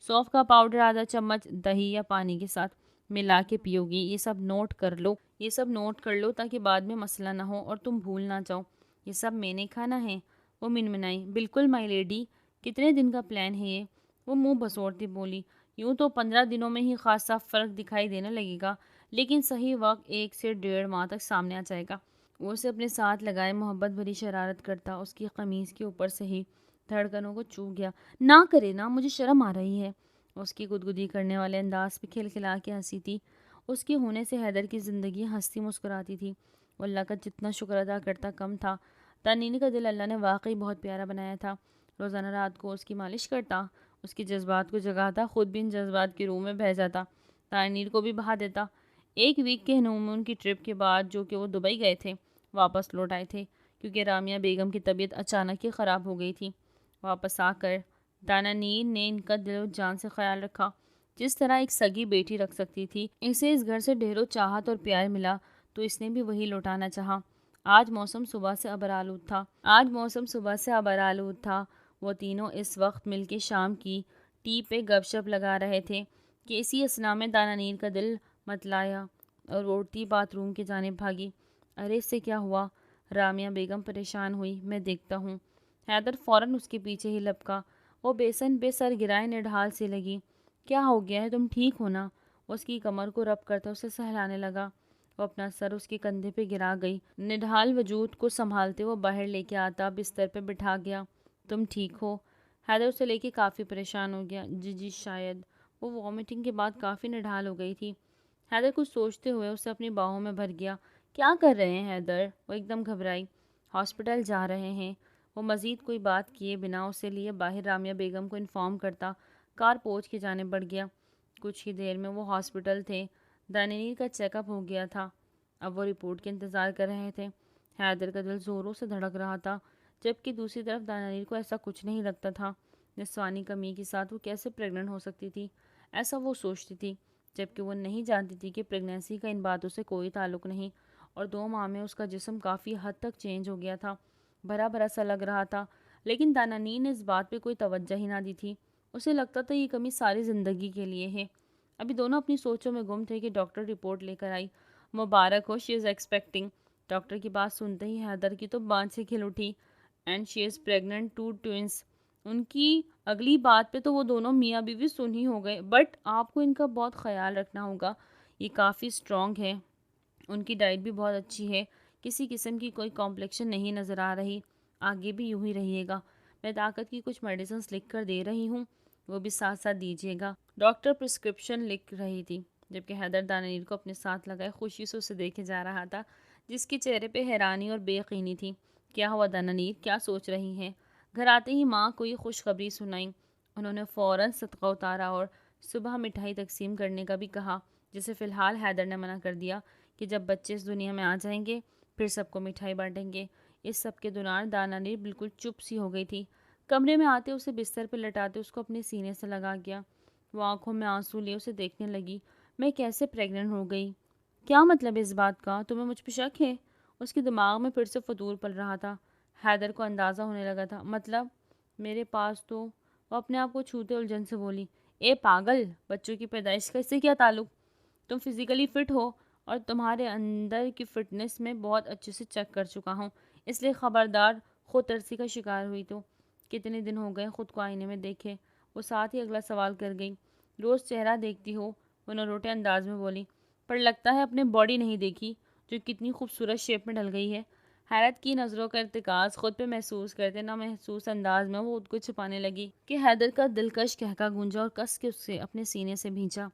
سونف کا پاؤڈر آدھا چمچ دہی یا پانی کے ساتھ ملا کے پیو گی۔ یہ سب نوٹ کر لو تاکہ بعد میں مسئلہ نہ ہو اور تم بھول نہ جاؤ۔ یہ سب میں نے کھانا ہے؟ وہ منمنائی۔ بالکل مائی لیڈی۔ کتنے دن کا پلان ہے یہ؟ وہ منہ بسوڑتی بولی۔ یوں تو 15 دنوں میں ہی خاصا فرق دکھائی دینے لگے گا، لیکن صحیح وقت 1 سے 1.5 ماہ تک سامنے آ جائے گا۔ وہ اسے اپنے ساتھ لگائے محبت بھری شرارت کرتا اس کی قمیض کے اوپر سے ہی دھڑکنوں کو چو گیا۔ نہ کرے نا، مجھے شرم آ رہی ہے۔ اس کی گدگدی کرنے والے انداز پہ کھلکھلا کے ہنسی تھی۔ اس کے ہونے سے حیدر کی زندگی ہنستی مسکراتی تھی۔ وہ اللہ کا جتنا شکر ادا کرتا کم تھا۔ تنینی کا دل اللہ نے واقعی بہت پیارا بنایا تھا۔ روزانہ رات کو اس کی مالش کرتا، اس کے جذبات کو جگاتا، خود بھی ان جذبات کے روح میں بہہ جاتا، تنیر کو بھی بہا دیتا۔ 1 ویک کے ہنیمون کی ٹرپ کے بعد جو کہ وہ دبئی گئے تھے واپس لوٹ آئے تھے، کیونکہ رامیا بیگم کی طبیعت اچانک ہی خراب ہو گئی تھی۔ واپس آ کر دانا نیر نے ان کا دل و جان سے خیال رکھا، جس طرح ایک سگی بیٹی رکھ سکتی تھی۔ اسے اس گھر سے ڈھیروں چاہت اور پیار ملا تو اس نے بھی وہی لوٹانا چاہا۔ آج موسم صبح سے ابرآلود تھا۔ وہ تینوں اس وقت مل کے شام کی ٹی پہ گپ شپ لگا رہے تھے کہ اسی اثنا میں دانا نیر کا دل متلایا اور وہ اٹھتی باتھ روم کی جانب بھاگی۔ ارے اس سے کیا ہوا؟ رامیا بیگم پریشان ہوئی۔ میں دیکھتا ہوں۔ حیدر فوراً اس کے پیچھے ہی لپکا۔ وہ بیسن پہ سر گرائے نڈھال سی لگی۔ کیا ہو گیا ہے؟ تم ٹھیک ہو نا؟ اس کی کمر کو رب کرتا اسے سہلانے لگا۔ وہ اپنا سر اس کے کندھے پہ گرا گئی۔ نڈھال وجود کو سنبھالتے وہ باہر لے کے آتا بستر پہ بٹھا گیا۔ تم ٹھیک ہو؟ حیدر اسے لے کے کافی پریشان ہو گیا۔ جی شاید۔ وہ وامٹنگ کے بعد کافی نڈھال ہو گئی تھی۔ حیدر کچھ سوچتے ہوئے اسے اپنی باہوں میں بھر گیا۔ کیا کر رہے ہیں حیدر؟ وہ ایک دم گھبرائی۔ ہاسپٹل جا رہے ہیں۔ وہ مزید کوئی بات کیے بنا اسے لیے باہر رامیا بیگم کو انفارم کرتا کار پوچھ کے جانے بڑھ گیا۔ کچھ ہی دیر میں وہ ہاسپٹل تھے۔ دانا نیر کا چیک اپ ہو گیا تھا۔ اب وہ رپورٹ کے انتظار کر رہے تھے۔ حیدر کا دل زوروں سے دھڑک رہا تھا، جبکہ دوسری طرف دانا نیر کو ایسا کچھ نہیں لگتا تھا۔ نسوانی کمی کے ساتھ وہ کیسے پریگننٹ ہو سکتی تھی؟ ایسا وہ سوچتی تھی، جبکہ وہ نہیں جانتی تھی کہ پریگننسی کا ان باتوں سے کوئی تعلق نہیں، اور 2 ماہ میں اس کا جسم کافی حد تک چینج ہو گیا تھا۔ بھرا بھرا سا لگ رہا تھا، لیکن دانا نیر نے اس بات پہ کوئی توجہ ہی نہ دی تھی۔ اسے لگتا تھا یہ کمی ساری زندگی کے لیے ہے۔ ابھی دونوں اپنی سوچوں میں گم تھے کہ ڈاکٹر رپورٹ لے کر آئی۔ مبارک ہو، شی از ایکسپیکٹنگ۔ ڈاکٹر کی بات سنتے ہی حیدر کی تو بانسیں کھل اٹھی۔ And she is pregnant 2 twins. ان کی اگلی بات پہ تو وہ دونوں میاں بیوی سن ہی ہو گئے۔ بٹ آپ کو ان کا بہت خیال رکھنا ہوگا، یہ کافی اسٹرانگ ہے، ان کی ڈائٹ بھی بہت اچھی ہے، کسی قسم کی کوئی کمپلیکشن نہیں نظر آ رہی، آگے بھی یوں ہی رہیے گا۔ میں طاقت کی کچھ میڈیسنز لکھ کر دے رہی ہوں، وہ بھی ساتھ ساتھ دیجیے گا۔ ڈاکٹر پرسکرپشن لکھ رہی تھی، جبکہ حیدر دانا نیر کو اپنے ساتھ لگائے خوشی سے اسے دیکھے جا رہا تھا، جس کے چہرے پہ حیرانی اور بے یقینی تھی۔ کیا ہوا دانا نیر؟ کیا سوچ رہی ہیں؟ گھر آتے ہی ماں کو یہ خوشخبری سنائی۔ انہوں نے فوراً صدقہ اتارا اور صبح مٹھائی تقسیم کرنے کا بھی کہا، جسے فی الحال حیدر نے منع کر دیا کہ جب بچے اس دنیا میں آ جائیں گے پھر سب کو مٹھائی بانٹیں گے۔ اس سب کے دوران دانا نیر بالکل چپ سی ہو گئی تھی۔ کمرے میں آتے اسے بستر پہ لٹاتے اس کو اپنے سینے سے لگا گیا۔ وہ آنکھوں میں آنسو لیے اسے دیکھنے لگی۔ میں کیسے پریگننٹ ہو گئی؟ کیا مطلب ہے اس بات کا؟ تمہیں مجھ پہ شک ہے؟ اس کے دماغ میں پھر سے فطور پل رہا تھا۔ حیدر کو اندازہ ہونے لگا تھا۔ مطلب میرے پاس تو… وہ اپنے آپ کو چھوتے الجھن سے بولی۔ اے پاگل، بچوں کی پیدائش کا اس سے کیا تعلق؟ تم فزیکلی فٹ ہو اور تمہارے اندر کی فٹنس میں بہت اچھے سے چیک کر چکا ہوں، اس لیے خبردار خود ترسی کا شکار ہوئی تو کتنے دن ہو گئے خود کو آئینے میں دیکھے؟ وہ ساتھ ہی اگلا سوال کر گئی۔ روز چہرہ دیکھتی ہو؟ وہ نروٹے انداز میں بولی۔ پر لگتا ہے اپنے باڈی نہیں دیکھی جو کتنی خوبصورت شیپ میں ڈھل گئی ہے۔ حیرت کی نظروں کا ارتکاز خود پہ محسوس کرتے نہ محسوس انداز میں وہ خود کو چھپانے لگی کہ حیدر کا دلکش کہکا گونجا اور کس کے اسے اپنے سینے سے بھینچا۔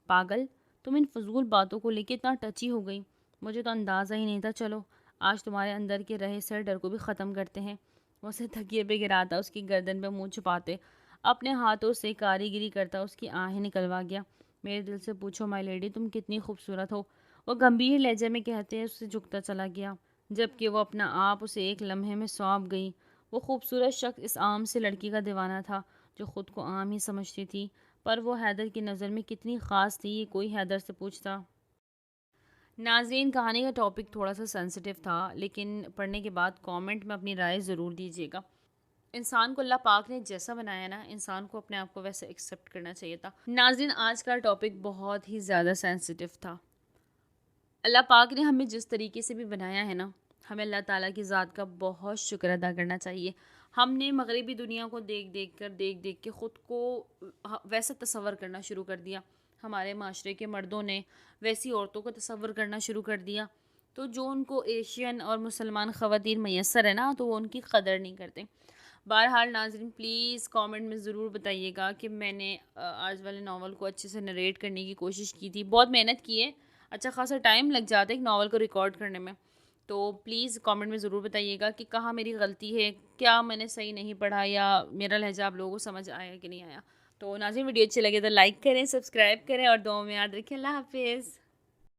پاگل، تم ان فضول باتوں کو لے کے اتنا ٹچی ہو گئی، مجھے تو اندازہ ہی نہیں تھا۔ چلو آج تمہارے اندر کے رہے سر ڈر کو بھی ختم کرتے ہیں۔ وہ اسے تکیے پہ گراتا اس کی گردن پہ منہ چھپاتے اپنے ہاتھوں سے کاریگری کرتا اس کی آہیں نکلوا گیا۔ میرے دل سے پوچھو مائی لیڈی، تم کتنی خوبصورت ہو، وہ گمبھیر لہجے میں کہتے اس سے جھکتا چلا گیا، جبکہ وہ اپنا آپ اسے ایک لمحے میں سونپ گئی۔ وہ خوبصورت شخص اس عام سے لڑکی کا دیوانہ تھا جو خود کو عام ہی سمجھتی تھی، پر وہ حیدر کی نظر میں کتنی خاص تھی یہ کوئی حیدر سے پوچھتا۔ ناظرین، کہانی کا ٹاپک تھوڑا سا سینسیٹیو تھا، لیکن پڑھنے کے بعد کامنٹ میں اپنی رائے ضرور دیجیے گا۔ انسان کو اللہ پاک نے جیسا بنایا نا، انسان کو اپنے آپ کو ویسے ایکسیپٹ کرنا چاہیے تھا۔ ناظرین، آج کا ٹاپک بہت ہی زیادہ سینسیٹیو تھا۔ اللہ پاک نے ہمیں جس طریقے سے بھی بنایا ہے نا، ہمیں اللہ تعالیٰ کی ذات کا بہت شکر ادا کرنا چاہیے۔ ہم نے مغربی دنیا کو دیکھ دیکھ کے خود کو ویسا تصور کرنا شروع کر دیا۔ ہمارے معاشرے کے مردوں نے ویسی عورتوں کو تصور کرنا شروع کر دیا، تو جو ان کو ایشین اور مسلمان خواتین میسر ہے نا، تو وہ ان کی قدر نہیں کرتے۔ بہرحال ناظرین، پلیز کامنٹ میں ضرور بتائیے گا کہ میں نے آج والے ناول کو اچھے سے نریٹ کرنے کی کوشش کی تھی۔ بہت محنت کی ہے، اچھا خاصا ٹائم لگ جاتا ہے ایک ناول کو ریکارڈ کرنے میں، تو پلیز کامنٹ میں ضرور بتائیے گا کہ کہاں میری غلطی ہے، کیا میں نے صحیح نہیں پڑھا، یا میرا لہجہ آپ لوگوں کو سمجھ آیا کہ نہیں آیا۔ تو ناظرین، ویڈیو اچھی لگے تو لائک کریں، سبسکرائب کریں اور دعاؤں میں یاد رکھیں۔ اللہ حافظ۔